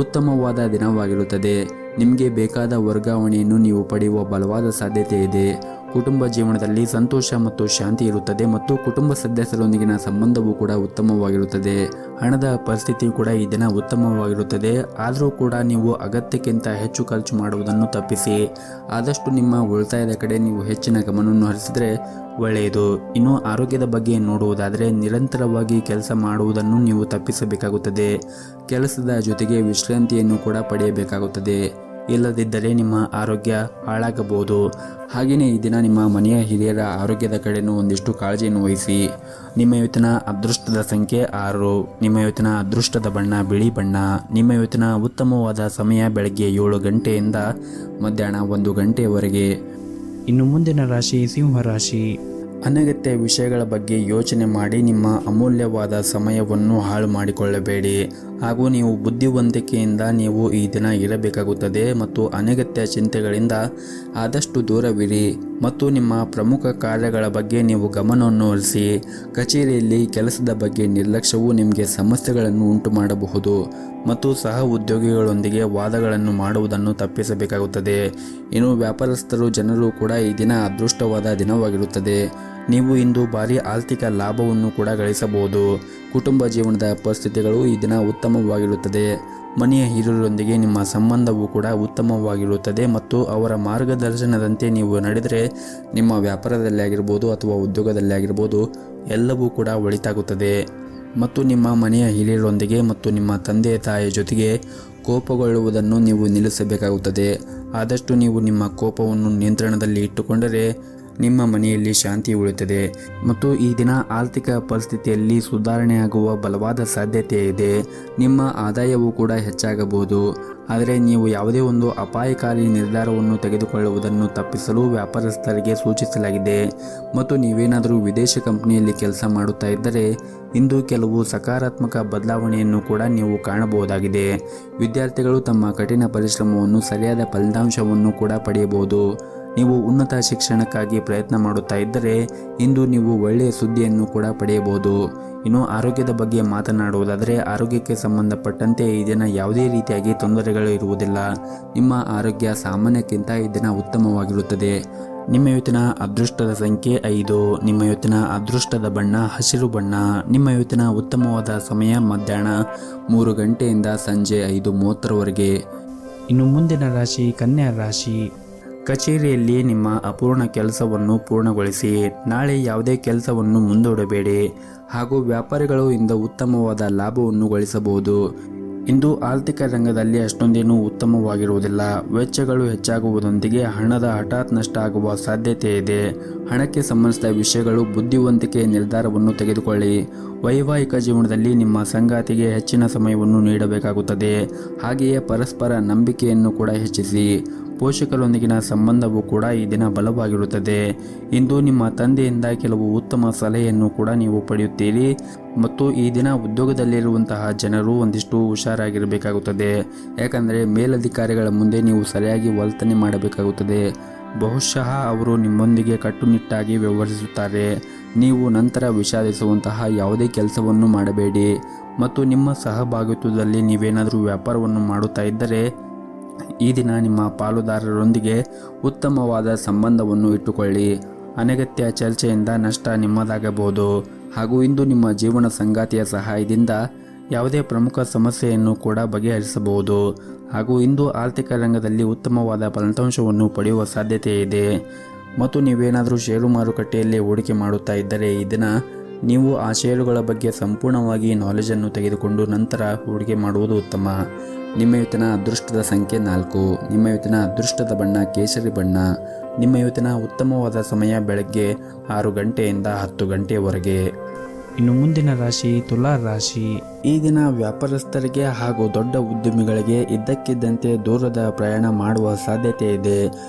ಉತ್ತಮವಾದ ದಿನವಾಗಿರುತ್ತದೆ. ನಿಮಗೆ ಬೇಕಾದ ವರ್ಗಾವಣೆಯನ್ನು ನೀವು ಪಡೆಯುವ ಬಲವಾದ ಸಾಧ್ಯತೆ ಇದೆ. ಕುಟುಂಬ ಜೀವನದಲ್ಲಿ ಸಂತೋಷ ಮತ್ತು ಶಾಂತಿ ಇರುತ್ತದೆ ಮತ್ತು ಕುಟುಂಬ ಸದಸ್ಯರೊಂದಿಗಿನ ಸಂಬಂಧವೂ ಕೂಡ ಉತ್ತಮವಾಗಿರುತ್ತದೆ. ಹಣದ ಪರಿಸ್ಥಿತಿ ಕೂಡ ಈ ದಿನ ಉತ್ತಮವಾಗಿರುತ್ತದೆ. ಆದರೂ ಕೂಡ ನೀವು ಅಗತ್ಯಕ್ಕಿಂತ ಹೆಚ್ಚು ಖರ್ಚು ಮಾಡುವುದನ್ನು ತಪ್ಪಿಸಿ. ಆದಷ್ಟು ನಿಮ್ಮ ಉಳಿತಾಯದ ಕಡೆ ನೀವು ಹೆಚ್ಚಿನ ಗಮನವನ್ನು ಹರಿಸಿದರೆ ಒಳ್ಳೆಯದು. ಇನ್ನು ಆರೋಗ್ಯದ ಬಗ್ಗೆ ನೋಡುವುದಾದರೆ ನಿರಂತರವಾಗಿ ಕೆಲಸ ಮಾಡುವುದನ್ನು ನೀವು ತಪ್ಪಿಸಬೇಕಾಗುತ್ತದೆ. ಕೆಲಸದ ಜೊತೆಗೆ ವಿಶ್ರಾಂತಿಯನ್ನು ಕೂಡ ಪಡೆಯಬೇಕಾಗುತ್ತದೆ. ಇಲ್ಲದಿದ್ದರೆ ನಿಮ್ಮ ಆರೋಗ್ಯ ಹಾಳಾಗಬಹುದು. ಹಾಗೆಯೇ ಈ ದಿನ ನಿಮ್ಮ ಮನೆಯ ಹಿರಿಯರ ಆರೋಗ್ಯದ ಕಡೆನೂ ಒಂದಿಷ್ಟು ಕಾಳಜಿಯನ್ನು ವಹಿಸಿ. ನಿಮ್ಮ ಇವತ್ತಿನ ಅದೃಷ್ಟದ ಸಂಖ್ಯೆ 6. ನಿಮ್ಮ ಇವತ್ತಿನ ಅದೃಷ್ಟದ ಬಣ್ಣ ಬಿಳಿ ಬಣ್ಣ. ನಿಮ್ಮ ಇವತ್ತಿನ ಉತ್ತಮವಾದ ಸಮಯ ಬೆಳಗ್ಗೆ 7 ಗಂಟೆಯಿಂದ ಮಧ್ಯಾಹ್ನ 1 ಗಂಟೆಯವರೆಗೆ. ಇನ್ನು ಮುಂದಿನ ರಾಶಿ ಸಿಂಹ ರಾಶಿ. ಅನಗತ್ಯ ವಿಷಯಗಳ ಬಗ್ಗೆ ಯೋಚನೆ ಮಾಡಿ ನಿಮ್ಮ ಅಮೂಲ್ಯವಾದ ಸಮಯವನ್ನು ಹಾಳು ಮಾಡಿಕೊಳ್ಳಬೇಡಿ. ಹಾಗೂ ನೀವು ಬುದ್ಧಿವಂತಿಕೆಯಿಂದ ನೀವು ಈ ದಿನ ಇರಬೇಕಾಗುತ್ತದೆ ಮತ್ತು ಅನಗತ್ಯ ಚಿಂತೆಗಳಿಂದ ಆದಷ್ಟು ದೂರವಿರಿ. ಮತ್ತು ನಿಮ್ಮ ಪ್ರಮುಖ ಕಾರ್ಯಗಳ ಬಗ್ಗೆ ನೀವು ಗಮನವನ್ನು ಹರಿಸಿ. ಕಚೇರಿಯಲ್ಲಿ ಕೆಲಸದ ಬಗ್ಗೆ ನಿರ್ಲಕ್ಷ್ಯವು ನಿಮಗೆ ಸಮಸ್ಯೆಗಳನ್ನು ಉಂಟು ಮಾಡಬಹುದು ಮತ್ತು ಸಹ ಉದ್ಯೋಗಿಗಳೊಂದಿಗೆ ವಾದಗಳನ್ನು ಮಾಡುವುದನ್ನು ತಪ್ಪಿಸಬೇಕಾಗುತ್ತದೆ. ಇನ್ನು ವ್ಯಾಪಾರಸ್ಥರು ಜನರು ಕೂಡ ಈ ದಿನ ಅದೃಷ್ಟವಾದ ದಿನವಾಗಿರುತ್ತದೆ. ನೀವು ಇಂದು ಭಾರಿ ಆರ್ಥಿಕ ಲಾಭವನ್ನು ಕೂಡ ಗಳಿಸಬಹುದು. ಕುಟುಂಬ ಜೀವನದ ಪರಿಸ್ಥಿತಿಗಳು ಈ ದಿನ ಉತ್ತಮವಾಗಿರುತ್ತದೆ. ಮನೆಯ ಹಿರಿಯರೊಂದಿಗೆ ನಿಮ್ಮ ಸಂಬಂಧವೂ ಕೂಡ ಉತ್ತಮವಾಗಿರುತ್ತದೆ ಮತ್ತು ಅವರ ಮಾರ್ಗದರ್ಶನದಂತೆ ನೀವು ನಡೆದರೆ ನಿಮ್ಮ ವ್ಯಾಪಾರದಲ್ಲಿ ಆಗಿರ್ಬೋದು ಅಥವಾ ಉದ್ಯೋಗದಲ್ಲಿ ಆಗಿರ್ಬೋದು ಎಲ್ಲವೂ ಕೂಡ ಒಳಿತಾಗುತ್ತದೆ. ಮತ್ತು ನಿಮ್ಮ ಮನೆಯ ಹಿರಿಯರೊಂದಿಗೆ ಮತ್ತು ನಿಮ್ಮ ತಂದೆ ತಾಯಿಯ ಜೊತೆಗೆ ಕೋಪಗೊಳ್ಳುವುದನ್ನು ನೀವು ನಿಲ್ಲಿಸಬೇಕಾಗುತ್ತದೆ. ಆದಷ್ಟು ನೀವು ನಿಮ್ಮ ಕೋಪವನ್ನು ನಿಯಂತ್ರಣದಲ್ಲಿ ಇಟ್ಟುಕೊಂಡರೆ ನಿಮ್ಮ ಮನೆಯಲ್ಲಿ ಶಾಂತಿ ಉಳಿಯುತ್ತದೆ ಮತ್ತು ಈ ದಿನ ಆರ್ಥಿಕ ಪರಿಸ್ಥಿತಿಯಲ್ಲಿ ಸುಧಾರಣೆಯಾಗುವ ಬಲವಾದ ಸಾಧ್ಯತೆ ಇದೆ. ನಿಮ್ಮ ಆದಾಯವೂ ಕೂಡ ಹೆಚ್ಚಾಗಬಹುದು. ಆದರೆ ನೀವು ಯಾವುದೇ ಒಂದು ಅಪಾಯಕಾರಿ ನಿರ್ಧಾರವನ್ನು ತೆಗೆದುಕೊಳ್ಳುವುದನ್ನು ತಪ್ಪಿಸಲು ವ್ಯಾಪಾರಸ್ಥರಿಗೆ ಸೂಚಿಸಲಾಗಿದೆ. ಮತ್ತು ನೀವೇನಾದರೂ ವಿದೇಶಿ ಕಂಪನಿಯಲ್ಲಿ ಕೆಲಸ ಮಾಡುತ್ತಾ ಇದ್ದರೆ ಇಂದು ಕೆಲವು ಸಕಾರಾತ್ಮಕ ಬದಲಾವಣೆಯನ್ನು ಕೂಡ ನೀವು ಕಾಣಬಹುದಾಗಿದೆ. ವಿದ್ಯಾರ್ಥಿಗಳು ತಮ್ಮ ಕಠಿಣ ಪರಿಶ್ರಮವನ್ನು ಸರಿಯಾದ ಫಲಿತಾಂಶವನ್ನು ಕೂಡ ಪಡೆಯಬಹುದು. ನೀವು ಉನ್ನತ ಶಿಕ್ಷಣಕ್ಕಾಗಿ ಪ್ರಯತ್ನ ಮಾಡುತ್ತಾ ಇದ್ದರೆ ಇಂದು ನೀವು ಒಳ್ಳೆಯ ಸುದ್ದಿಯನ್ನು ಕೂಡ ಪಡೆಯಬಹುದು. ಇನ್ನು ಆರೋಗ್ಯದ ಬಗ್ಗೆ ಮಾತನಾಡುವುದಾದರೆ ಆರೋಗ್ಯಕ್ಕೆ ಸಂಬಂಧಪಟ್ಟಂತೆ ಈ ದಿನ ಯಾವುದೇ ರೀತಿಯಾಗಿ ತೊಂದರೆಗಳು ಇರುವುದಿಲ್ಲ. ನಿಮ್ಮ ಆರೋಗ್ಯ ಸಾಮಾನ್ಯಕ್ಕಿಂತ ಈ ದಿನ ಉತ್ತಮವಾಗಿರುತ್ತದೆ. ನಿಮ್ಮ ಇವತ್ತಿನ ಅದೃಷ್ಟದ ಸಂಖ್ಯೆ 5. ನಿಮ್ಮ ಇವತ್ತಿನ ಅದೃಷ್ಟದ ಬಣ್ಣ ಹಸಿರು ಬಣ್ಣ. ನಿಮ್ಮ ಇವತ್ತಿನ ಉತ್ತಮವಾದ ಸಮಯ ಮಧ್ಯಾಹ್ನ 3 ಗಂಟೆಯಿಂದ ಸಂಜೆ 5:30ರವರೆಗೆ. ಇನ್ನು ಮುಂದಿನ ರಾಶಿ ಕನ್ಯಾ ರಾಶಿ. ಕಚೇರಿಯಲ್ಲಿ ನಿಮ್ಮ ಅಪೂರ್ಣ ಕೆಲಸವನ್ನು ಪೂರ್ಣಗೊಳಿಸಿ. ನಾಳೆ ಯಾವುದೇ ಕೆಲಸವನ್ನು ಮುಂದೂಡಬೇಡಿ ಹಾಗೂ ವ್ಯಾಪಾರಿಗಳು ಇಂದು ಉತ್ತಮವಾದ ಲಾಭವನ್ನು ಗಳಿಸಬಹುದು. ಇಂದು ಆರ್ಥಿಕ ರಂಗದಲ್ಲಿ ಅಷ್ಟೊಂದೇನೂ ಉತ್ತಮವಾಗಿರುವುದಿಲ್ಲ. ವೆಚ್ಚಗಳು ಹೆಚ್ಚಾಗುವುದರೊಂದಿಗೆ ಹಣದ ಹಠಾತ್ ನಷ್ಟ ಆಗುವ ಸಾಧ್ಯತೆ ಇದೆ. ಹಣಕ್ಕೆ ಸಂಬಂಧಿಸಿದ ವಿಷಯಗಳು ಬುದ್ಧಿವಂತಿಕೆ ನಿರ್ಧಾರವನ್ನು ತೆಗೆದುಕೊಳ್ಳಿ. ವೈವಾಹಿಕ ಜೀವನದಲ್ಲಿ ನಿಮ್ಮ ಸಂಗಾತಿಗೆ ಹೆಚ್ಚಿನ ಸಮಯವನ್ನು ನೀಡಬೇಕಾಗುತ್ತದೆ. ಹಾಗೆಯೇ ಪರಸ್ಪರ ನಂಬಿಕೆಯನ್ನು ಕೂಡ ಹೆಚ್ಚಿಸಿ. ಪೋಷಕರೊಂದಿಗಿನ ಸಂಬಂಧವೂ ಕೂಡ ಈ ದಿನ ಬಲವಾಗಿರುತ್ತದೆ. ಇಂದು ನಿಮ್ಮ ತಂದೆಯಿಂದ ಕೆಲವು ಉತ್ತಮ ಸಲಹೆಯನ್ನು ಕೂಡ ನೀವು ಪಡೆಯುತ್ತೀರಿ ಮತ್ತು ಈ ದಿನ ಉದ್ಯೋಗದಲ್ಲಿರುವಂತಹ ಜನರು ಒಂದಿಷ್ಟು ಹುಷಾರಾಗಿರಬೇಕಾಗುತ್ತದೆ. ಯಾಕಂದರೆ ಮೇಲಧಿಕಾರಿಗಳ ಮುಂದೆ ನೀವು ಸರಿಯಾಗಿ ವರ್ತನೆ ಮಾಡಬೇಕಾಗುತ್ತದೆ. ಬಹುಶಃ ಅವರು ನಿಮ್ಮೊಂದಿಗೆ ಕಟ್ಟುನಿಟ್ಟಾಗಿ ವ್ಯವಹರಿಸುತ್ತಾರೆ. ನೀವು ನಂತರ ವಿಷಾದಿಸುವಂತಹ ಯಾವುದೇ ಕೆಲಸವನ್ನು ಮಾಡಬೇಡಿ ಮತ್ತು ನಿಮ್ಮ ಸಹಭಾಗಿತ್ವದಲ್ಲಿ ನೀವೇನಾದರೂ ವ್ಯಾಪಾರವನ್ನು ಮಾಡುತ್ತಾ ಇದ್ದರೆ ಈ ದಿನ ನಿಮ್ಮ ಪಾಲುದಾರರೊಂದಿಗೆ ಉತ್ತಮವಾದ ಸಂಬಂಧವನ್ನು ಇಟ್ಟುಕೊಳ್ಳಿ. ಅನಗತ್ಯ ಚರ್ಚೆಯಿಂದ ನಷ್ಟ ನಿಮ್ಮದಾಗಬಹುದು ಹಾಗೂ ಇಂದು ನಿಮ್ಮ ಜೀವನ ಸಂಗಾತಿಯ ಸಹಾಯದಿಂದ ಯಾವುದೇ ಪ್ರಮುಖ ಸಮಸ್ಯೆಯನ್ನು ಕೂಡ ಬಗೆಹರಿಸಬಹುದು ಹಾಗೂ ಇಂದು ಆರ್ಥಿಕ ರಂಗದಲ್ಲಿ ಉತ್ತಮವಾದ ಫಲಿತಾಂಶವನ್ನು ಪಡೆಯುವ ಸಾಧ್ಯತೆ ಇದೆ. ಮತ್ತು ನೀವೇನಾದರೂ ಷೇರು ಮಾರುಕಟ್ಟೆಯಲ್ಲಿ ಹೂಡಿಕೆ ಮಾಡುತ್ತಾ ಇದ್ದರೆ ಈ ದಿನ ನೀವು ಆ ಷೇರುಗಳ ಬಗ್ಗೆ ಸಂಪೂರ್ಣವಾಗಿ ನಾಲೆಜನ್ನು ತೆಗೆದುಕೊಂಡು ನಂತರ ಹೂಡಿಕೆ ಮಾಡುವುದು ಉತ್ತಮ. ನಿಮ್ಮ ಇವತ್ತಿನ ಅದೃಷ್ಟದ ಸಂಖ್ಯೆ 4. ನಿಮ್ಮ ಇವತ್ತಿನ ಅದೃಷ್ಟದ ಬಣ್ಣ ಕೇಸರಿ ಬಣ್ಣ. ನಿಮ್ಮ ಇವತ್ತಿನ ಉತ್ತಮವಾದ ಸಮಯ ಬೆಳಗ್ಗೆ 6 ಗಂಟೆಯಿಂದ 10 ಗಂಟೆಯವರೆಗೆ. ಇನ್ನು ಮುಂದಿನ ರಾಶಿ ತುಲಾ ರಾಶಿ. ಈ ದಿನ ವ್ಯಾಪಾರಸ್ಥರಿಗೆ ಹಾಗೂ ದೊಡ್ಡ ಉದ್ಯಮಿಗಳಿಗೆ ಇದ್ದಕ್ಕಿದ್ದಂತೆ ದೂರದ ಪ್ರಯಾಣ ಮಾಡುವ ಸಾಧ್ಯತೆ ಇದೆ.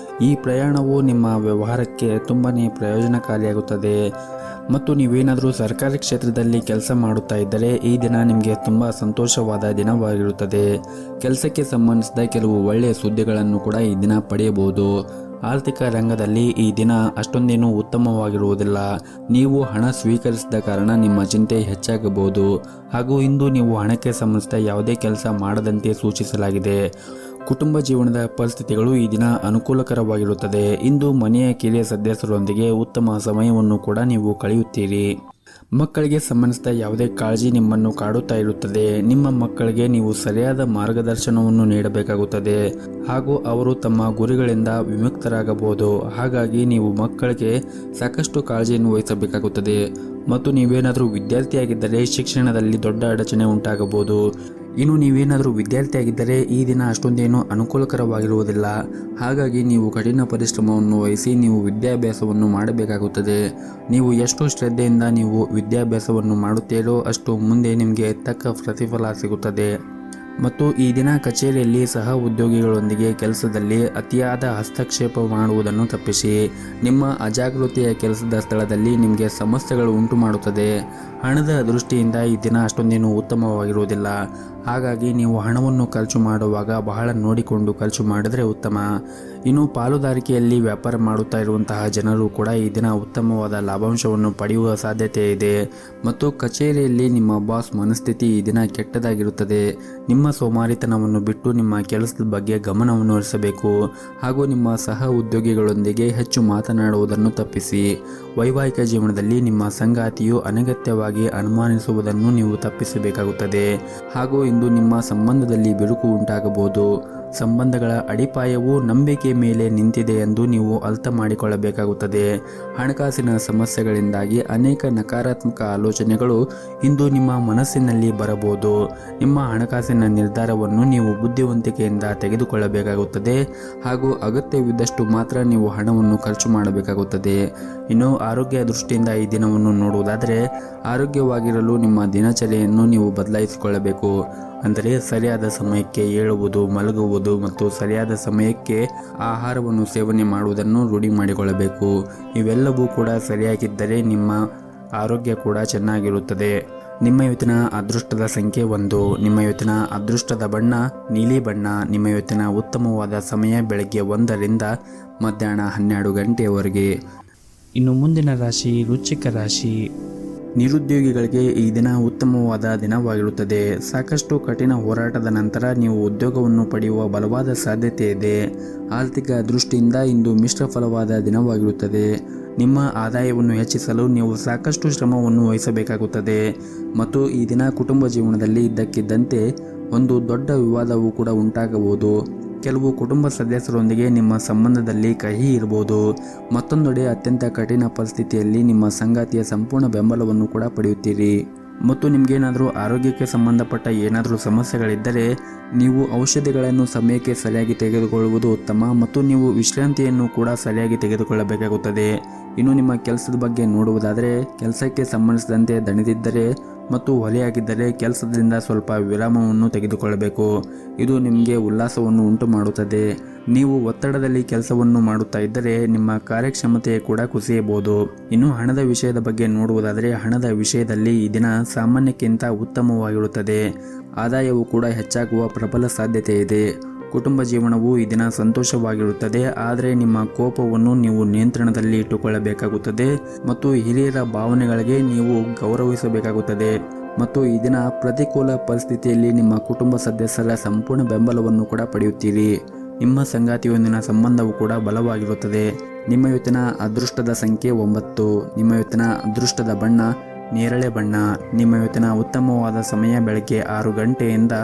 ಈ ಪ್ರಯಾಣವು ನಿಮ್ಮ ವ್ಯವಹಾರಕ್ಕೆ ತುಂಬನೇ ಪ್ರಯೋಜನಕಾರಿಯಾಗುತ್ತದೆ. ಮತ್ತು ನೀವೇನಾದರೂ ಸರ್ಕಾರಿ ಕ್ಷೇತ್ರದಲ್ಲಿ ಕೆಲಸ ಮಾಡುತ್ತಾ ಇದ್ದರೆ ಈ ದಿನ ನಿಮಗೆ ತುಂಬ ಸಂತೋಷವಾದ ದಿನವಾಗಿರುತ್ತದೆ. ಕೆಲಸಕ್ಕೆ ಸಂಬಂಧಿಸಿದ ಕೆಲವು ಒಳ್ಳೆಯ ಸುದ್ದಿಗಳನ್ನು ಕೂಡ ಈ ದಿನ ಪಡೆಯಬಹುದು. ಆರ್ಥಿಕ ರಂಗದಲ್ಲಿ ಈ ದಿನ ಅಷ್ಟೊಂದೇನೂ ಉತ್ತಮವಾಗಿರುವುದಿಲ್ಲ. ನೀವು ಹಣ ಸ್ವೀಕರಿಸಿದ ಕಾರಣ ನಿಮ್ಮ ಚಿಂತೆ ಹೆಚ್ಚಾಗಬಹುದು ಹಾಗೂ ಇಂದು ನೀವು ಹಣಕ್ಕೆ ಸಂಬಂಧಿಸಿದ ಯಾವುದೇ ಕೆಲಸ ಮಾಡದಂತೆ ಸೂಚಿಸಲಾಗಿದೆ. ಕುಟುಂಬ ಜೀವನದ ಪರಿಸ್ಥಿತಿಗಳು ಈ ದಿನ ಅನುಕೂಲಕರವಾಗಿರುತ್ತದೆ. ಇಂದು ಮನೆಯ ಕಿರಿಯ ಸದಸ್ಯರೊಂದಿಗೆ ಉತ್ತಮ ಸಮಯವನ್ನು ಕೂಡ ನೀವು ಕಳೆಯುತ್ತೀರಿ. ಮಕ್ಕಳಿಗೆ ಸಂಬಂಧಿಸಿದ ಯಾವುದೇ ಕಾಳಜಿ ನಿಮ್ಮನ್ನು ಕಾಡುತ್ತಾ ಇರುತ್ತದೆ. ನಿಮ್ಮ ಮಕ್ಕಳಿಗೆ ನೀವು ಸರಿಯಾದ ಮಾರ್ಗದರ್ಶನವನ್ನು ನೀಡಬೇಕಾಗುತ್ತದೆ ಹಾಗೂ ಅವರು ತಮ್ಮ ಗುರಿಗಳಿಂದ ವಿಮುಕ್ತರಾಗಬಹುದು. ಹಾಗಾಗಿ ನೀವು ಮಕ್ಕಳಿಗೆ ಸಾಕಷ್ಟು ಕಾಳಜಿಯನ್ನು ವಹಿಸಬೇಕಾಗುತ್ತದೆ. ಮತ್ತು ನೀವೇನಾದರೂ ವಿದ್ಯಾರ್ಥಿಯಾಗಿದ್ದರೆ ಶಿಕ್ಷಣದಲ್ಲಿ ದೊಡ್ಡ ಅಡಚಣೆ ಉಂಟಾಗಬಹುದು. ಇನ್ನು ನೀವೇನಾದರೂ ವಿದ್ಯಾರ್ಥಿಯಾಗಿದ್ದರೆ ಈ ದಿನ ಅಷ್ಟೊಂದೇನು ಅನುಕೂಲಕರವಾಗಿರುವುದಿಲ್ಲ. ಹಾಗಾಗಿ ನೀವು ಕಠಿಣ ಪರಿಶ್ರಮವನ್ನು ವಹಿಸಿ ನೀವು ವಿದ್ಯಾಭ್ಯಾಸವನ್ನು ಮಾಡಬೇಕಾಗುತ್ತದೆ. ನೀವು ಎಷ್ಟು ಶ್ರದ್ಧೆಯಿಂದ ನೀವು ವಿದ್ಯಾಭ್ಯಾಸವನ್ನು ಮಾಡುತ್ತೀರೋ ಅಷ್ಟು ಮುಂದೆ ನಿಮಗೆ ತಕ್ಕ ಪ್ರತಿಫಲ ಸಿಗುತ್ತದೆ. ಮತ್ತು ಈ ದಿನ ಕಚೇರಿಯಲ್ಲಿ ಸಹ ಉದ್ಯೋಗಿಗಳೊಂದಿಗೆ ಕೆಲಸದಲ್ಲಿ ಅತಿಯಾದ ಹಸ್ತಕ್ಷೇಪ ಮಾಡುವುದನ್ನು ತಪ್ಪಿಸಿ. ನಿಮ್ಮ ಅಜಾಗೃತೆಯ ಕೆಲಸದ ಸ್ಥಳದಲ್ಲಿ ನಿಮಗೆ ಸಮಸ್ಯೆಗಳು ಉಂಟು ಮಾಡುತ್ತದೆ. ಹಣದ ದೃಷ್ಟಿಯಿಂದ ಈ ದಿನ ಅಷ್ಟೊಂದೇನು ಉತ್ತಮವಾಗಿರುವುದಿಲ್ಲ. ಹಾಗಾಗಿ ನೀವು ಹಣವನ್ನು ಖರ್ಚು ಮಾಡುವಾಗ ಬಹಳ ನೋಡಿಕೊಂಡು ಖರ್ಚು ಮಾಡಿದರೆ ಉತ್ತಮ. ಇನ್ನು ಪಾಲುದಾರಿಕೆಯಲ್ಲಿ ವ್ಯಾಪಾರ ಮಾಡುತ್ತಾ ಇರುವಂತಹ ಜನರು ಕೂಡ ಈ ದಿನ ಉತ್ತಮವಾದ ಲಾಭಾಂಶವನ್ನು ಪಡೆಯುವ ಸಾಧ್ಯತೆ ಇದೆ. ಮತ್ತು ಕಚೇರಿಯಲ್ಲಿ ನಿಮ್ಮ ಬಾಸ್ ಮನಸ್ಥಿತಿ ಈ ದಿನ ಕೆಟ್ಟದಾಗಿರುತ್ತದೆ. ನಿಮ್ಮ ಸೋಮಾರಿತನವನ್ನು ಬಿಟ್ಟು ನಿಮ್ಮ ಕೆಲಸದ ಬಗ್ಗೆ ಗಮನವನ್ನು ಹರಿಸಬೇಕು ಹಾಗೂ ನಿಮ್ಮ ಸಹ ಉದ್ಯೋಗಿಗಳೊಂದಿಗೆ ಹೆಚ್ಚು ಮಾತನಾಡುವುದನ್ನು ತಪ್ಪಿಸಿ. ವೈವಾಹಿಕ ಜೀವನದಲ್ಲಿ ನಿಮ್ಮ ಸಂಗಾತಿಯು ಅನಗತ್ಯವಾಗಿ ಅನುಮಾನಿಸುವುದನ್ನು ನೀವು ತಪ್ಪಿಸಬೇಕಾಗುತ್ತದೆ ಹಾಗೂ ಇಂದು ನಿಮ್ಮ ಸಂಬಂಧದಲ್ಲಿ ಬಿರುಕು ಉಂಟಾಗಬಹುದು. ಸಂಬಂಧಗಳ ಅಡಿಪಾಯವು ನಂಬಿಕೆ ಮೇಲೆ ನಿಂತಿದೆ ಎಂದು ನೀವು ಅರ್ಥ ಮಾಡಿಕೊಳ್ಳಬೇಕಾಗುತ್ತದೆ. ಹಣಕಾಸಿನ ಸಮಸ್ಯೆಗಳಿಂದಾಗಿ ಅನೇಕ ನಕಾರಾತ್ಮಕ ಆಲೋಚನೆಗಳು ಇಂದು ನಿಮ್ಮ ಮನಸ್ಸಿನಲ್ಲಿ ಬರಬಹುದು. ನಿಮ್ಮ ಹಣಕಾಸಿನ ನಿರ್ಧಾರವನ್ನು ನೀವು ಬುದ್ಧಿವಂತಿಕೆಯಿಂದ ತೆಗೆದುಕೊಳ್ಳಬೇಕಾಗುತ್ತದೆ ಹಾಗೂ ಅಗತ್ಯವಿದ್ದಷ್ಟು ಮಾತ್ರ ನೀವು ಹಣವನ್ನು ಖರ್ಚು ಮಾಡಬೇಕಾಗುತ್ತದೆ. ಇನ್ನು ಆರೋಗ್ಯ ದೃಷ್ಟಿಯಿಂದ ಈ ದಿನವನ್ನು ನೋಡುವುದಾದರೆ, ಆರೋಗ್ಯವಾಗಿರಲು ನಿಮ್ಮ ದಿನಚರಿಯನ್ನು ನೀವು ಬದಲಾಯಿಸಿಕೊಳ್ಳಬೇಕು. ಅಂದರೆ ಸರಿಯಾದ ಸಮಯಕ್ಕೆ ಏಳುವುದು, ಮಲಗುವುದು ಮತ್ತು ಸರಿಯಾದ ಸಮಯಕ್ಕೆ ಆಹಾರವನ್ನು ಸೇವನೆ ಮಾಡುವುದನ್ನು ರೂಢಿ ಮಾಡಿಕೊಳ್ಳಬೇಕು. ಇವೆಲ್ಲವೂ ಕೂಡ ಸರಿಯಾಗಿದ್ದರೆ ನಿಮ್ಮ ಆರೋಗ್ಯ ಕೂಡ ಚೆನ್ನಾಗಿರುತ್ತದೆ. ನಿಮ್ಮ ಇವತ್ತಿನ ಅದೃಷ್ಟದ ಸಂಖ್ಯೆ 1. ನಿಮ್ಮ ಇವತ್ತಿನ ಅದೃಷ್ಟದ ಬಣ್ಣ ನೀಲಿ ಬಣ್ಣ. ನಿಮ್ಮ ಇವತ್ತಿನ ಉತ್ತಮವಾದ ಸಮಯ ಬೆಳಗ್ಗೆ 1 ರಿಂದ ಮಧ್ಯಾಹ್ನ 12 ಗಂಟೆಯವರೆಗೆ. ಇನ್ನು ಮುಂದಿನ ರಾಶಿ ವೃಶ್ಚಿಕ ರಾಶಿ. ನಿರುದ್ಯೋಗಿಗಳಿಗೆ ಈ ದಿನ ಉತ್ತಮವಾದ ದಿನವಾಗಿರುತ್ತದೆ. ಸಾಕಷ್ಟು ಕಠಿಣ ಹೋರಾಟದ ನಂತರ ನೀವು ಉದ್ಯೋಗವನ್ನು ಪಡೆಯುವ ಬಲವಾದ ಸಾಧ್ಯತೆ ಇದೆ. ಆರ್ಥಿಕ ದೃಷ್ಟಿಯಿಂದ ಇಂದು ಮಿಶ್ರ ಫಲವಾದ ದಿನವಾಗಿರುತ್ತದೆ. ನಿಮ್ಮ ಆದಾಯವನ್ನು ಹೆಚ್ಚಿಸಲು ನೀವು ಸಾಕಷ್ಟು ಶ್ರಮವನ್ನು ವಹಿಸಬೇಕಾಗುತ್ತದೆ ಮತ್ತು ಈ ದಿನ ಕುಟುಂಬ ಜೀವನದಲ್ಲಿ ಇದ್ದಕ್ಕಿದ್ದಂತೆ ಒಂದು ದೊಡ್ಡ ವಿವಾದವೂ ಕೂಡ ಉಂಟಾಗಬಹುದು. ಕೆಲವು ಕುಟುಂಬ ಸದಸ್ಯರೊಂದಿಗೆ ನಿಮ್ಮ ಸಂಬಂಧದಲ್ಲಿ ಕಹಿ ಇರಬಹುದು. ಮತ್ತೊಂದೆಡೆ ಅತ್ಯಂತ ಕಠಿಣ ಪರಿಸ್ಥಿತಿಯಲ್ಲಿ ನಿಮ್ಮ ಸಂಗಾತಿಯ ಸಂಪೂರ್ಣ ಬೆಂಬಲವನ್ನು ಕೂಡ ಪಡೆಯುತ್ತೀರಿ. ಮತ್ತು ನಿಮಗೇನಾದರೂ ಆರೋಗ್ಯಕ್ಕೆ ಸಂಬಂಧಪಟ್ಟ ಏನಾದರೂ ಸಮಸ್ಯೆಗಳಿದ್ದರೆ ನೀವು ಔಷಧಿಗಳನ್ನು ಸಮಯಕ್ಕೆ ಸರಿಯಾಗಿ ತೆಗೆದುಕೊಳ್ಳುವುದು ಉತ್ತಮ ಮತ್ತು ನೀವು ವಿಶ್ರಾಂತಿಯನ್ನು ಕೂಡ ಸರಿಯಾಗಿ ತೆಗೆದುಕೊಳ್ಳಬೇಕಾಗುತ್ತದೆ. ಇನ್ನು ನಿಮ್ಮ ಕೆಲಸದ ಬಗ್ಗೆ ನೋಡುವುದಾದರೆ, ಕೆಲಸಕ್ಕೆ ಸಂಬಂಧಿಸಿದಂತೆ ದಣಿದಿದ್ದರೆ ಮತ್ತು ಹೊಲೆಯಾಗಿದ್ದರೆ ಕೆಲಸದಿಂದ ಸ್ವಲ್ಪ ವಿರಾಮವನ್ನು ತೆಗೆದುಕೊಳ್ಳಬೇಕು. ಇದು ನಿಮಗೆ ಉಲ್ಲಾಸವನ್ನು ಉಂಟು ಮಾಡುತ್ತದೆ. ನೀವು ಒತ್ತಡದಲ್ಲಿ ಕೆಲಸವನ್ನು ಮಾಡುತ್ತಾ ಇದ್ದರೆ ನಿಮ್ಮ ಕಾರ್ಯಕ್ಷಮತೆ ಕೂಡ ಕುಸಿಯಬಹುದು. ಇನ್ನು ಹಣದ ವಿಷಯದ ಬಗ್ಗೆ ನೋಡುವುದಾದರೆ, ಹಣದ ವಿಷಯದಲ್ಲಿ ಈ ದಿನ ಸಾಮಾನ್ಯಕ್ಕಿಂತ ಉತ್ತಮವಾಗಿರುತ್ತದೆ. ಆದಾಯವು ಕೂಡ ಹೆಚ್ಚಾಗುವ ಪ್ರಬಲ ಸಾಧ್ಯತೆ ಇದೆ. ಕುಟುಂಬ ಜೀವನವು ಈ ದಿನ ಸಂತೋಷವಾಗಿರುತ್ತದೆ. ಆದರೆ ನಿಮ್ಮ ಕೋಪವನ್ನು ನೀವು ನಿಯಂತ್ರಣದಲ್ಲಿ ಇಟ್ಟುಕೊಳ್ಳಬೇಕಾಗುತ್ತದೆ ಮತ್ತು ಹಿರಿಯರ ಭಾವನೆಗಳಿಗೆ ನೀವು ಗೌರವಿಸಬೇಕಾಗುತ್ತದೆ. ಮತ್ತು ಈ ದಿನ ಪ್ರತಿಕೂಲ ಪರಿಸ್ಥಿತಿಯಲ್ಲಿ ನಿಮ್ಮ ಕುಟುಂಬ ಸದಸ್ಯರ ಸಂಪೂರ್ಣ ಬೆಂಬಲವನ್ನು ಕೂಡ ಪಡೆಯುತ್ತೀರಿ. ನಿಮ್ಮ ಸಂಗಾತಿಯೊಂದಿನ ಸಂಬಂಧವು ಕೂಡ ಬಲವಾಗಿರುತ್ತದೆ. ನಿಮ್ಮ ಇವತ್ತಿನ ಅದೃಷ್ಟದ ಸಂಖ್ಯೆ 9. ನಿಮ್ಮ ಇವತ್ತಿನ ಅದೃಷ್ಟದ ಬಣ್ಣ ನೇರಳೆ ಬಣ್ಣ. ನಿಮ್ಮ ಇವತ್ತಿನ ಉತ್ತಮವಾದ ಸಮಯ ಬೆಳಗ್ಗೆ 6 ಗಂಟೆಯಿಂದ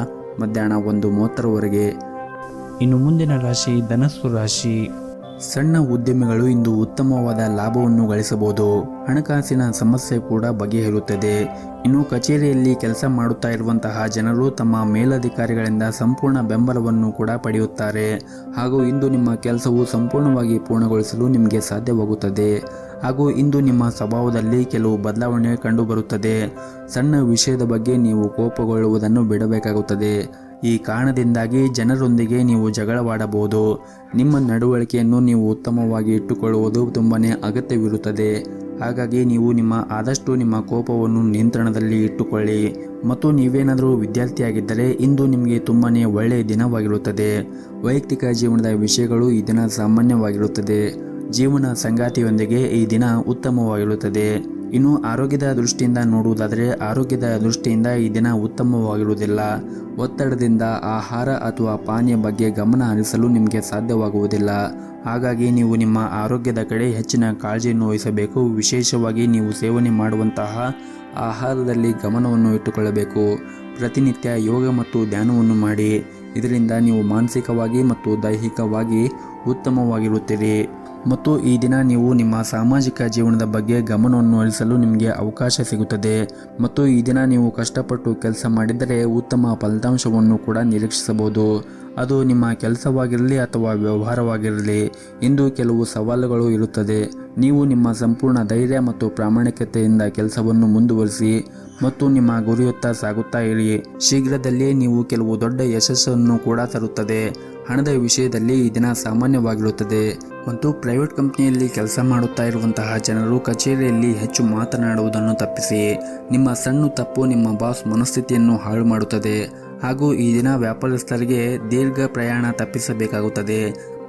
ಮಧ್ಯಾಹ್ನ 1:30ವರೆಗೆ. ಇನ್ನು ಮುಂದಿನ ರಾಶಿ ಧನಸ್ಸು ರಾಶಿ. ಸಣ್ಣ ಉದ್ಯಮಿಗಳು ಇಂದು ಉತ್ತಮವಾದ ಲಾಭವನ್ನು ಗಳಿಸಬಹುದು. ಹಣಕಾಸಿನ ಸಮಸ್ಯೆ ಕೂಡ ಬಗೆಹರುತ್ತದೆ. ಇನ್ನು ಕಚೇರಿಯಲ್ಲಿ ಕೆಲಸ ಮಾಡುತ್ತಾ ಇರುವಂತಹ ಜನರು ತಮ್ಮ ಮೇಲಧಿಕಾರಿಗಳಿಂದ ಸಂಪೂರ್ಣ ಬೆಂಬಲವನ್ನು ಕೂಡ ಪಡೆಯುತ್ತಾರೆ ಹಾಗೂ ಇಂದು ನಿಮ್ಮ ಕೆಲಸವು ಸಂಪೂರ್ಣವಾಗಿ ಪೂರ್ಣಗೊಳಿಸಲು ನಿಮಗೆ ಸಾಧ್ಯವಾಗುತ್ತದೆ. ಹಾಗೂ ಇಂದು ನಿಮ್ಮ ಸ್ವಭಾವದಲ್ಲಿ ಕೆಲವು ಬದಲಾವಣೆ ಕಂಡುಬರುತ್ತದೆ. ಸಣ್ಣ ವಿಷಯದ ಬಗ್ಗೆ ನೀವು ಕೋಪಗೊಳ್ಳುವುದನ್ನು ಬಿಡಬೇಕಾಗುತ್ತದೆ. ಈ ಕಾರಣದಿಂದಾಗಿ ಜನರೊಂದಿಗೆ ನೀವು ಜಗಳವಾಡಬಹುದು. ನಿಮ್ಮ ನಡವಳಿಕೆಯನ್ನು ನೀವು ಉತ್ತಮವಾಗಿ ಇಟ್ಟುಕೊಳ್ಳುವುದು ತುಂಬಾನೇ ಅಗತ್ಯವಿರುತ್ತದೆ. ಹಾಗಾಗಿ ನೀವು ಆದಷ್ಟು ನಿಮ್ಮ ಕೋಪವನ್ನು ನಿಯಂತ್ರಣದಲ್ಲಿ ಇಟ್ಟುಕೊಳ್ಳಿ. ಮತ್ತು ನೀವೇನಾದರೂ ವಿದ್ಯಾರ್ಥಿಯಾಗಿದ್ದರೆ ಇಂದು ನಿಮಗೆ ತುಂಬಾನೇ ಒಳ್ಳೆಯ ದಿನವಾಗಿರುತ್ತದೆ. ವೈಯಕ್ತಿಕ ಜೀವನದ ವಿಷಯಗಳು ಈ ದಿನ ಸಾಮಾನ್ಯವಾಗಿರುತ್ತದೆ. ಜೀವನ ಸಂಗಾತಿಯೊಂದಿಗೆ ಈ ದಿನ ಉತ್ತಮವಾಗಿರುತ್ತದೆ. ಇನ್ನು ಆರೋಗ್ಯದ ದೃಷ್ಟಿಯಿಂದ ನೋಡುವುದಾದರೆ, ಆರೋಗ್ಯದ ದೃಷ್ಟಿಯಿಂದ ಈ ದಿನ ಉತ್ತಮವಾಗಿರುವುದಿಲ್ಲ. ಒತ್ತಡದಿಂದ ಆಹಾರ ಅಥವಾ ಪಾನೀಯ ಬಗ್ಗೆ ಗಮನ ಹರಿಸಲು ನಿಮಗೆ ಸಾಧ್ಯವಾಗುವುದಿಲ್ಲ. ಹಾಗಾಗಿ ನೀವು ನಿಮ್ಮ ಆರೋಗ್ಯದ ಕಡೆ ಹೆಚ್ಚಿನ ಕಾಳಜಿಯನ್ನು ವಹಿಸಬೇಕು. ವಿಶೇಷವಾಗಿ ನೀವು ಸೇವನೆ ಮಾಡುವಂತಹ ಆಹಾರದಲ್ಲಿ ಗಮನವನ್ನು ಇಟ್ಟುಕೊಳ್ಳಬೇಕು. ಪ್ರತಿನಿತ್ಯ ಯೋಗ ಮತ್ತು ಧ್ಯಾನವನ್ನು ಮಾಡಿ. ಇದರಿಂದ ನೀವು ಮಾನಸಿಕವಾಗಿ ಮತ್ತು ದೈಹಿಕವಾಗಿ ಉತ್ತಮವಾಗಿರುತ್ತೀರಿ. ಮತ್ತು ಈ ದಿನ ನೀವು ನಿಮ್ಮ ಸಾಮಾಜಿಕ ಜೀವನದ ಬಗ್ಗೆ ಗಮನವನ್ನು ಹರಿಸಲು ನಿಮಗೆ ಅವಕಾಶ ಸಿಗುತ್ತದೆ. ಮತ್ತು ಈ ದಿನ ನೀವು ಕಷ್ಟಪಟ್ಟು ಕೆಲಸ ಮಾಡಿದರೆ ಉತ್ತಮ ಫಲಿತಾಂಶವನ್ನು ಕೂಡ ನಿರೀಕ್ಷಿಸಬಹುದು. ಅದು ನಿಮ್ಮ ಕೆಲಸವಾಗಿರಲಿ ಅಥವಾ ವ್ಯವಹಾರವಾಗಿರಲಿ. ಇಂದು ಕೆಲವು ಸವಾಲುಗಳು ಇರುತ್ತದೆ. ನೀವು ನಿಮ್ಮ ಸಂಪೂರ್ಣ ಧೈರ್ಯ ಮತ್ತು ಪ್ರಾಮಾಣಿಕತೆಯಿಂದ ಕೆಲಸವನ್ನು ಮುಂದುವರಿಸಿ ಮತ್ತು ನಿಮ್ಮ ಗುರಿಯತ್ತ ಸಾಗುತ್ತಾ ಇರಿ. ಶೀಘ್ರದಲ್ಲೇ ನೀವು ಕೆಲವು ದೊಡ್ಡ ಯಶಸ್ಸನ್ನು ಕೂಡ ತರುತ್ತದೆ. ಹಣದ ವಿಷಯದಲ್ಲಿ ಈ ದಿನ ಸಾಮಾನ್ಯವಾಗಿರುತ್ತದೆ. ಮತ್ತು ಪ್ರೈವೇಟ್ ಕಂಪನಿಯಲ್ಲಿ ಕೆಲಸ ಮಾಡುತ್ತಾ ಇರುವಂತಹ ಜನರು ಕಚೇರಿಯಲ್ಲಿ ಹೆಚ್ಚು ಮಾತನಾಡುವುದನ್ನು ತಪ್ಪಿಸಿ. ನಿಮ್ಮ ಸಣ್ಣ ತಪ್ಪು ನಿಮ್ಮ ಬಾಸ್ ಮನಸ್ಥಿತಿಯನ್ನು ಹಾಳು ಮಾಡುತ್ತದೆ. ಹಾಗೂ ಈ ದಿನ ವ್ಯಾಪಾರಸ್ಥರಿಗೆ ದೀರ್ಘ ಪ್ರಯಾಣ ತಪ್ಪಿಸಬೇಕಾಗುತ್ತದೆ.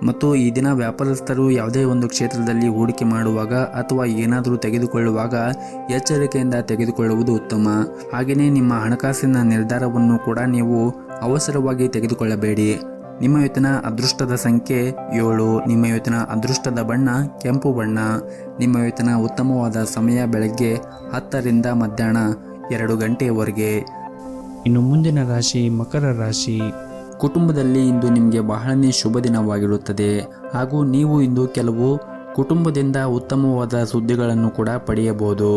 ಮತ್ತು ಈ ದಿನ ವ್ಯಾಪಾರಸ್ಥರು ಯಾವುದೇ ಒಂದು ಕ್ಷೇತ್ರದಲ್ಲಿ ಹೂಡಿಕೆ ಮಾಡುವಾಗ ಅಥವಾ ಏನಾದರೂ ತೆಗೆದುಕೊಳ್ಳುವಾಗ ಎಚ್ಚರಿಕೆಯಿಂದ ತೆಗೆದುಕೊಳ್ಳುವುದು ಉತ್ತಮ. ಹಾಗೆಯೇ ನಿಮ್ಮ ಹಣಕಾಸಿನ ನಿರ್ಧಾರವನ್ನು ಕೂಡ ನೀವು ಅವಸರವಾಗಿ ತೆಗೆದುಕೊಳ್ಳಬೇಡಿ. ನಿಮ್ಮ ಇವತ್ತಿನ ಅದೃಷ್ಟದ ಸಂಖ್ಯೆ 7. ನಿಮ್ಮ ಇವತ್ತಿನ ಅದೃಷ್ಟದ ಬಣ್ಣ ಕೆಂಪು ಬಣ್ಣ. ನಿಮ್ಮ ಇವತ್ತಿನ ಉತ್ತಮವಾದ ಸಮಯ ಬೆಳಗ್ಗೆ 10 ರಿಂದ ಮಧ್ಯಾಹ್ನ 2 ಗಂಟೆಯವರೆಗೆ. ಇನ್ನು ಮುಂದಿನ ರಾಶಿ ಮಕರ ರಾಶಿ. ಕುಟುಂಬದಲ್ಲಿ ಇಂದು ನಿಮಗೆ ಬಹಳನೇ ಶುಭ ದಿನವಾಗಿರುತ್ತದೆ ಹಾಗೂ ನೀವು ಇಂದು ಕೆಲವು ಕುಟುಂಬದಿಂದ ಉತ್ತಮವಾದ ಸುದ್ದಿಗಳನ್ನು ಕೂಡ ಪಡೆಯಬಹುದು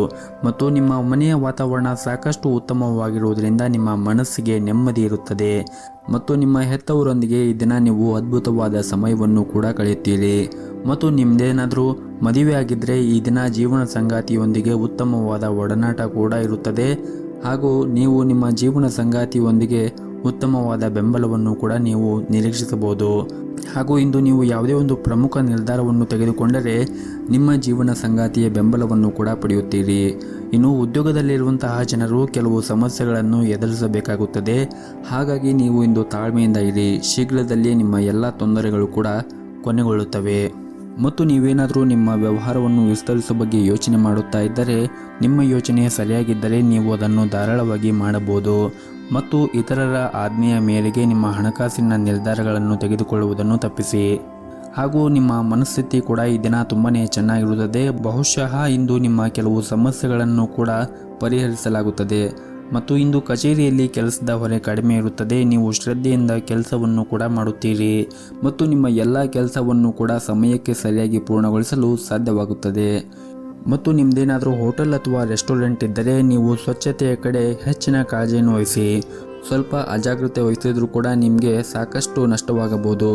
ಮತ್ತು ನಿಮ್ಮ ಮನೆಯ ವಾತಾವರಣ ಸಾಕಷ್ಟು ಉತ್ತಮವಾಗಿರುವುದರಿಂದ ನಿಮ್ಮ ಮನಸ್ಸಿಗೆ ನೆಮ್ಮದಿ ಇರುತ್ತದೆ ಮತ್ತು ನಿಮ್ಮ ಹೆತ್ತವರೊಂದಿಗೆ ಈ ದಿನ ನೀವು ಅದ್ಭುತವಾದ ಸಮಯವನ್ನು ಕೂಡ ಕಳೆಯುತ್ತೀರಿ ಮತ್ತು ನಿಮ್ಮದೇನಾದರೂ ಮದುವೆ ಆಗಿದ್ದರೆ ಈ ದಿನ ಜೀವನ ಸಂಗಾತಿಯೊಂದಿಗೆ ಉತ್ತಮವಾದ ಒಡನಾಟ ಕೂಡ ಇರುತ್ತದೆ ಹಾಗೂ ನೀವು ನಿಮ್ಮ ಜೀವನ ಸಂಗಾತಿಯೊಂದಿಗೆ ಉತ್ತಮವಾದ ಬೆಂಬಲವನ್ನು ಕೂಡ ನೀವು ನಿರೀಕ್ಷಿಸಬಹುದು ಹಾಗೂ ಇಂದು ನೀವು ಯಾವುದೇ ಒಂದು ಪ್ರಮುಖ ನಿರ್ಧಾರವನ್ನು ತೆಗೆದುಕೊಂಡರೆ ನಿಮ್ಮ ಜೀವನ ಸಂಗಾತಿಯ ಬೆಂಬಲವನ್ನು ಕೂಡ ಪಡೆಯುತ್ತೀರಿ. ಇನ್ನು ಉದ್ಯೋಗದಲ್ಲಿರುವಂತಹ ಜನರು ಕೆಲವು ಸಮಸ್ಯೆಗಳನ್ನು ಎದುರಿಸಬೇಕಾಗುತ್ತದೆ. ಹಾಗಾಗಿ ನೀವು ಇಂದು ತಾಳ್ಮೆಯಿಂದ ಇರಿ. ಶೀಘ್ರದಲ್ಲೇ ನಿಮ್ಮ ಎಲ್ಲ ತೊಂದರೆಗಳು ಕೂಡ ಕೊನೆಗೊಳ್ಳುತ್ತವೆ ಮತ್ತು ನೀವೇನಾದರೂ ನಿಮ್ಮ ವ್ಯವಹಾರವನ್ನು ವಿಸ್ತರಿಸುವ ಬಗ್ಗೆ ಯೋಚನೆ ಮಾಡುತ್ತಾ ಇದ್ದರೆ ನಿಮ್ಮ ಯೋಚನೆ ಸರಿಯಾಗಿದ್ದರೆ ನೀವು ಅದನ್ನು ಧಾರಾಳವಾಗಿ ಮಾಡಬಹುದು ಮತ್ತು ಇತರರ ಆಜ್ಞೆಯ ಮೇರೆಗೆ ನಿಮ್ಮ ಹಣಕಾಸಿನ ನಿರ್ಧಾರಗಳನ್ನು ತೆಗೆದುಕೊಳ್ಳುವುದನ್ನು ತಪ್ಪಿಸಿ. ಹಾಗೂ ನಿಮ್ಮ ಮನಸ್ಥಿತಿ ಕೂಡ ಈ ದಿನ ತುಂಬಾ ಚೆನ್ನಾಗಿರುತ್ತದೆ. ಬಹುಶಃ ಇಂದು ನಿಮ್ಮ ಕೆಲವು ಸಮಸ್ಯೆಗಳನ್ನು ಕೂಡ ಪರಿಹರಿಸಲಾಗುತ್ತದೆ ಮತ್ತು ಇಂದು ಕಚೇರಿಯಲ್ಲಿ ಕೆಲಸದ ಹೊರೆ ಕಡಿಮೆ ಇರುತ್ತದೆ. ನೀವು ಶ್ರದ್ಧೆಯಿಂದ ಕೆಲಸವನ್ನು ಕೂಡ ಮಾಡುತ್ತೀರಿ ಮತ್ತು ನಿಮ್ಮ ಎಲ್ಲ ಕೆಲಸವನ್ನು ಕೂಡ ಸಮಯಕ್ಕೆ ಸರಿಯಾಗಿ ಪೂರ್ಣಗೊಳಿಸಲು ಸಾಧ್ಯವಾಗುತ್ತದೆ. ಮತ್ತು ನಿಮ್ಮದೇನಾದರೂ ಹೋಟೆಲ್ ಅಥವಾ ರೆಸ್ಟೋರೆಂಟ್ ಇದ್ದರೆ ನೀವು ಸ್ವಚ್ಛತೆಯ ಕಡೆ ಹೆಚ್ಚಿನ ಕಾಳಜಿಯನ್ನು ವಹಿಸಿ. ಸ್ವಲ್ಪ ಅಜಾಗ್ರತೆ ವಹಿಸಿದರೂ ಕೂಡ ನಿಮಗೆ ಸಾಕಷ್ಟು ನಷ್ಟವಾಗಬಹುದು.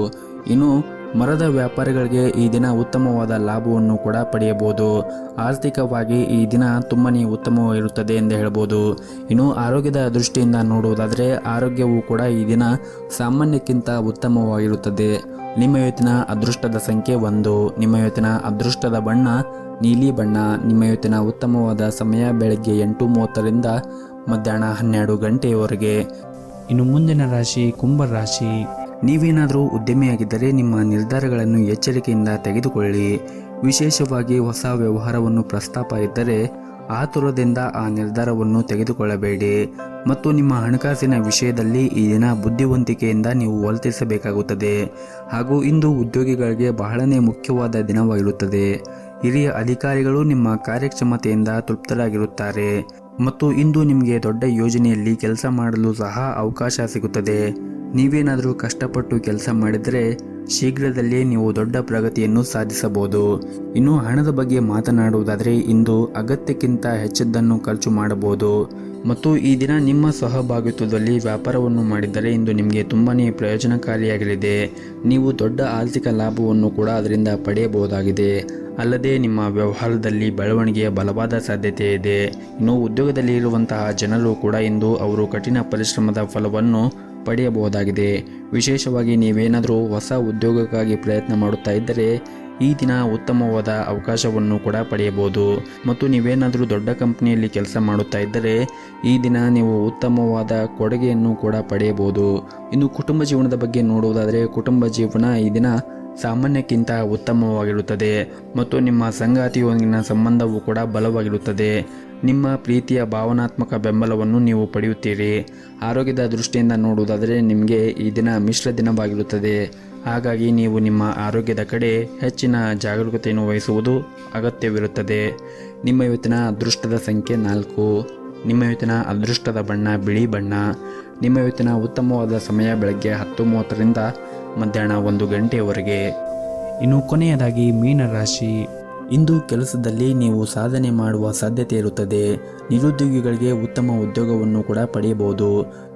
ಇನ್ನು ಮರದ ವ್ಯಾಪಾರಿಗಳಿಗೆ ಈ ದಿನ ಉತ್ತಮವಾದ ಲಾಭವನ್ನು ಕೂಡ ಪಡೆಯಬಹುದು. ಆರ್ಥಿಕವಾಗಿ ಈ ದಿನ ತುಂಬಾ ಉತ್ತಮವಾಗಿರುತ್ತದೆ ಎಂದು ಹೇಳ್ಬೋದು. ಇನ್ನು ಆರೋಗ್ಯದ ದೃಷ್ಟಿಯಿಂದ ನೋಡುವುದಾದರೆ ಆರೋಗ್ಯವು ಕೂಡ ಈ ದಿನ ಸಾಮಾನ್ಯಕ್ಕಿಂತ ಉತ್ತಮವಾಗಿರುತ್ತದೆ. ನಿಮ್ಮ ಇವತ್ತಿನ ಅದೃಷ್ಟದ ಸಂಖ್ಯೆ 1. ನಿಮ್ಮ ಇವತ್ತಿನ ಅದೃಷ್ಟದ ಬಣ್ಣ ನೀಲಿ ಬಣ್ಣ. ನಿಮ್ಮ ಇವತ್ತಿನ ಉತ್ತಮವಾದ ಸಮಯ ಬೆಳಗ್ಗೆ 8:30ರಿಂದ ಮಧ್ಯಾಹ್ನ 12 ಗಂಟೆಯವರೆಗೆ. ಇನ್ನು ಮುಂದಿನ ರಾಶಿ ಕುಂಭ ರಾಶಿ. ನೀವೇನಾದರೂ ಉದ್ಯಮಿಯಾಗಿದ್ದರೆ ನಿಮ್ಮ ನಿರ್ಧಾರಗಳನ್ನು ಎಚ್ಚರಿಕೆಯಿಂದ ತೆಗೆದುಕೊಳ್ಳಿ. ವಿಶೇಷವಾಗಿ ಹೊಸ ವ್ಯವಹಾರವನ್ನು ಪ್ರಸ್ತಾಪ ಇದ್ದರೆ ಆತುರದಿಂದ ಆ ನಿರ್ಧಾರವನ್ನು ತೆಗೆದುಕೊಳ್ಳಬೇಡಿ ಮತ್ತು ನಿಮ್ಮ ಹಣಕಾಸಿನ ವಿಷಯದಲ್ಲಿ ಈ ದಿನ ಬುದ್ಧಿವಂತಿಕೆಯಿಂದ ನೀವು ವರ್ತಿಸಬೇಕಾಗುತ್ತದೆ. ಹಾಗೂ ಇಂದು ಉದ್ಯೋಗಿಗಳಿಗೆ ಬಹಳನೇ ಮುಖ್ಯವಾದ ದಿನವಾಗಿರುತ್ತದೆ. ಹಿರಿಯ ಅಧಿಕಾರಿಗಳು ನಿಮ್ಮ ಕಾರ್ಯಕ್ಷಮತೆಯಿಂದ ತೃಪ್ತರಾಗಿರುತ್ತಾರೆ ಮತ್ತು ಇಂದು ನಿಮಗೆ ದೊಡ್ಡ ಯೋಜನೆಯಲ್ಲಿ ಕೆಲಸ ಮಾಡಲು ಸಹ ಅವಕಾಶ ಸಿಗುತ್ತದೆ. ನೀವೇನಾದರೂ ಕಷ್ಟಪಟ್ಟು ಕೆಲಸ ಮಾಡಿದರೆ ಶೀಘ್ರದಲ್ಲೇ ನೀವು ದೊಡ್ಡ ಪ್ರಗತಿಯನ್ನು ಸಾಧಿಸಬಹುದು. ಇನ್ನು ಹಣದ ಬಗ್ಗೆ ಮಾತನಾಡುವುದಾದರೆ ಇಂದು ಅಗತ್ಯಕ್ಕಿಂತ ಹೆಚ್ಚಿದ್ದನ್ನು ಖರ್ಚು ಮಾಡಬಹುದು ಮತ್ತು ಈ ದಿನ ನಿಮ್ಮ ಸಹಭಾಗಿತ್ವದಲ್ಲಿ ವ್ಯಾಪಾರವನ್ನು ಮಾಡಿದರೆ ಇಂದು ನಿಮಗೆ ತುಂಬಾ ಪ್ರಯೋಜನಕಾರಿಯಾಗಲಿದೆ. ನೀವು ದೊಡ್ಡ ಆರ್ಥಿಕ ಲಾಭವನ್ನು ಕೂಡ ಅದರಿಂದ ಪಡೆಯಬಹುದಾಗಿದೆ. ಅಲ್ಲದೆ ನಿಮ್ಮ ವ್ಯವಹಾರದಲ್ಲಿ ಬೆಳವಣಿಗೆಯ ಬಲವಾದ ಸಾಧ್ಯತೆ ಇದೆ. ಇನ್ನು ಉದ್ಯೋಗದಲ್ಲಿ ಇರುವಂತಹ ಜನರು ಕೂಡ ಇಂದು ಅವರು ಕಠಿಣ ಪರಿಶ್ರಮದ ಫಲವನ್ನು ಪಡೆಯಬಹುದಾಗಿದೆ. ವಿಶೇಷವಾಗಿ ನೀವೇನಾದರೂ ಹೊಸ ಉದ್ಯೋಗಕ್ಕಾಗಿ ಪ್ರಯತ್ನ ಮಾಡುತ್ತಾ ಇದ್ದರೆ ಈ ದಿನ ಉತ್ತಮವಾದ ಅವಕಾಶವನ್ನು ಕೂಡ ಪಡೆಯಬಹುದು ಮತ್ತು ನೀವೇನಾದರೂ ದೊಡ್ಡ ಕಂಪನಿಯಲ್ಲಿ ಕೆಲಸ ಮಾಡುತ್ತಾ ಇದ್ದರೆ ಈ ದಿನ ನೀವು ಉತ್ತಮವಾದ ಕೊಡುಗೆಯನ್ನು ಕೂಡ ಪಡೆಯಬಹುದು. ಇನ್ನು ಕುಟುಂಬ ಜೀವನದ ಬಗ್ಗೆ ನೋಡುವುದಾದರೆ ಕುಟುಂಬ ಜೀವನ ಈ ದಿನ ಸಾಮಾನ್ಯಕ್ಕಿಂತ ಉತ್ತಮವಾಗಿರುತ್ತದೆ ಮತ್ತು ನಿಮ್ಮ ಸಂಗಾತಿಯೊಂದಿಗಿನ ಸಂಬಂಧವು ಕೂಡ ಬಲವಾಗಿರುತ್ತದೆ. ನಿಮ್ಮ ಪ್ರೀತಿಯ ಭಾವನಾತ್ಮಕ ಬೆಂಬಲವನ್ನು ನೀವು ಪಡೆಯುತ್ತೀರಿ. ಆರೋಗ್ಯದ ದೃಷ್ಟಿಯಿಂದ ನೋಡುವುದಾದರೆ ನಿಮಗೆ ಈ ದಿನ ಮಿಶ್ರ ದಿನವಾಗಿರುತ್ತದೆ. ಹಾಗಾಗಿ ನೀವು ನಿಮ್ಮ ಆರೋಗ್ಯದ ಕಡೆ ಹೆಚ್ಚಿನ ಜಾಗರೂಕತೆಯನ್ನು ವಹಿಸುವುದು ಅಗತ್ಯವಿರುತ್ತದೆ. ನಿಮ್ಮ ಇವತ್ತಿನ ಅದೃಷ್ಟದ ಸಂಖ್ಯೆ 4. ನಿಮ್ಮ ಇವತ್ತಿನ ಅದೃಷ್ಟದ ಬಣ್ಣ ಬಿಳಿ ಬಣ್ಣ. ನಿಮ್ಮ ಇವತ್ತಿನ ಉತ್ತಮವಾದ ಸಮಯ ಬೆಳಗ್ಗೆ 10:30ರಿಂದ ಮಧ್ಯಾಹ್ನ 1 ಗಂಟೆಯವರೆಗೆ. ಇನ್ನು ಕೊನೆಯದಾಗಿ ಮೀನರಾಶಿ. ಇಂದು ಕೆಲಸದಲ್ಲಿ ನೀವು ಸಾಧನೆ ಮಾಡುವ ಸಾಧ್ಯತೆ ಇರುತ್ತದೆ. ನಿರುದ್ಯೋಗಿಗಳಿಗೆ ಉತ್ತಮ ಉದ್ಯೋಗವನ್ನು ಕೂಡ ಪಡೆಯಬಹುದು.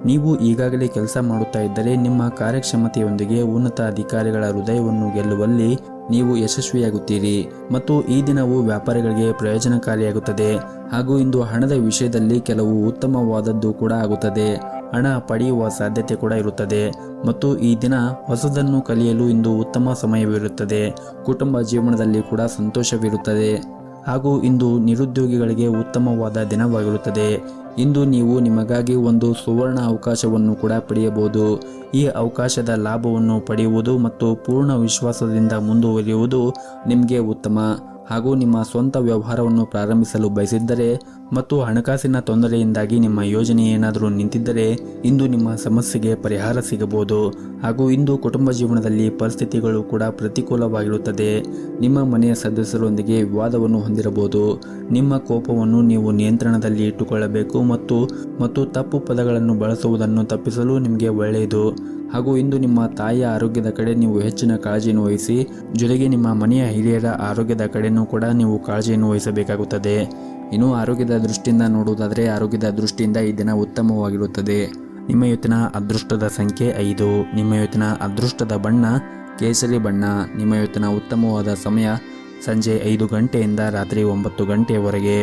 ನೀವು ಈಗಾಗಲೇ ಕೆಲಸ ಮಾಡುತ್ತಾ ಇದ್ದರೆ ನಿಮ್ಮ ಕಾರ್ಯಕ್ಷಮತೆಯೊಂದಿಗೆ ಉನ್ನತ ಅಧಿಕಾರಿಗಳ ಹೃದಯವನ್ನು ಗೆಲ್ಲುವಲ್ಲಿ ನೀವು ಯಶಸ್ವಿಯಾಗುತ್ತೀರಿ ಮತ್ತು ಈ ದಿನವು ವ್ಯಾಪಾರಿಗಳಿಗೆ ಪ್ರಯೋಜನಕಾರಿಯಾಗುತ್ತದೆ. ಹಾಗೂ ಇಂದು ಹಣದ ವಿಷಯದಲ್ಲಿ ಕೆಲವು ಉತ್ತಮವಾದದ್ದು ಕೂಡ ಆಗುತ್ತದೆ. ಹಣ ಪಡೆಯುವ ಸಾಧ್ಯತೆ ಕೂಡ ಇರುತ್ತದೆ ಮತ್ತು ಈ ದಿನ ಹೊಸದನ್ನು ಕಲಿಯಲು ಇಂದು ಉತ್ತಮ ಸಮಯವಿರುತ್ತದೆ. ಕುಟುಂಬ ಜೀವನದಲ್ಲಿ ಕೂಡ ಸಂತೋಷವಿರುತ್ತದೆ ಹಾಗೂ ಇಂದು ನಿರುದ್ಯೋಗಿಗಳಿಗೆ ಉತ್ತಮವಾದ ದಿನವಾಗಿರುತ್ತದೆ. ಇಂದು ನೀವು ನಿಮಗಾಗಿ ಒಂದು ಸುವರ್ಣ ಅವಕಾಶವನ್ನು ಕೂಡ ಪಡೆಯಬಹುದು. ಈ ಅವಕಾಶದ ಲಾಭವನ್ನು ಪಡೆಯುವುದು ಮತ್ತು ಪೂರ್ಣ ವಿಶ್ವಾಸದಿಂದ ಮುಂದುವರಿಯುವುದು ನಿಮಗೆ ಉತ್ತಮ. ಹಾಗೂ ನಿಮ್ಮ ಸ್ವಂತ ವ್ಯವಹಾರವನ್ನು ಪ್ರಾರಂಭಿಸಲು ಬಯಸಿದ್ದರೆ ಮತ್ತು ಹಣಕಾಸಿನ ತೊಂದರೆಯಿಂದಾಗಿ ನಿಮ್ಮ ಯೋಜನೆ ಏನಾದರೂ ನಿಂತಿದ್ದರೆ ಇಂದು ನಿಮ್ಮ ಸಮಸ್ಯೆಗೆ ಪರಿಹಾರ ಸಿಗಬಹುದು. ಹಾಗೂ ಇಂದು ಕುಟುಂಬ ಜೀವನದಲ್ಲಿ ಪರಿಸ್ಥಿತಿಗಳು ಕೂಡ ಪ್ರತಿಕೂಲವಾಗಿರುತ್ತದೆ. ನಿಮ್ಮ ಮನೆಯ ಸದಸ್ಯರೊಂದಿಗೆ ವಿವಾದವನ್ನು ಹೊಂದಿರಬಹುದು. ನಿಮ್ಮ ಕೋಪವನ್ನು ನೀವು ನಿಯಂತ್ರಣದಲ್ಲಿ ಇಟ್ಟುಕೊಳ್ಳಬೇಕು ಮತ್ತು ತಪ್ಪು ಪದಗಳನ್ನು ಬಳಸುವುದನ್ನು ತಪ್ಪಿಸಲು ನಿಮಗೆ ಒಳ್ಳೆಯದು. ಹಾಗೂ ಇಂದು ನಿಮ್ಮ ತಾಯಿಯ ಆರೋಗ್ಯದ ಕಡೆ ನೀವು ಹೆಚ್ಚಿನ ಕಾಳಜಿಯನ್ನು ವಹಿಸಿ, ಜೊತೆಗೆ ನಿಮ್ಮ ಮನೆಯ ಹಿರಿಯರ ಆರೋಗ್ಯದ ಕಡೆಯೂ ಕೂಡ ನೀವು ಕಾಳಜಿಯನ್ನು ವಹಿಸಬೇಕಾಗುತ್ತದೆ. ಇನ್ನು ಆರೋಗ್ಯದ ದೃಷ್ಟಿಯಿಂದ ನೋಡುವುದಾದರೆ ಆರೋಗ್ಯದ ದೃಷ್ಟಿಯಿಂದ ಈ ದಿನ ಉತ್ತಮವಾಗಿರುತ್ತದೆ. ನಿಮ್ಮ ಇವತ್ತಿನ ಅದೃಷ್ಟದ ಸಂಖ್ಯೆ 5. ನಿಮ್ಮ ಇವತ್ತಿನ ಅದೃಷ್ಟದ ಬಣ್ಣ ಕೇಸರಿ ಬಣ್ಣ. ನಿಮ್ಮ ಇವತ್ತಿನ ಉತ್ತಮವಾದ ಸಮಯ ಸಂಜೆ 5 ಗಂಟೆಯಿಂದ ರಾತ್ರಿ 9 ಗಂಟೆಯವರೆಗೆ.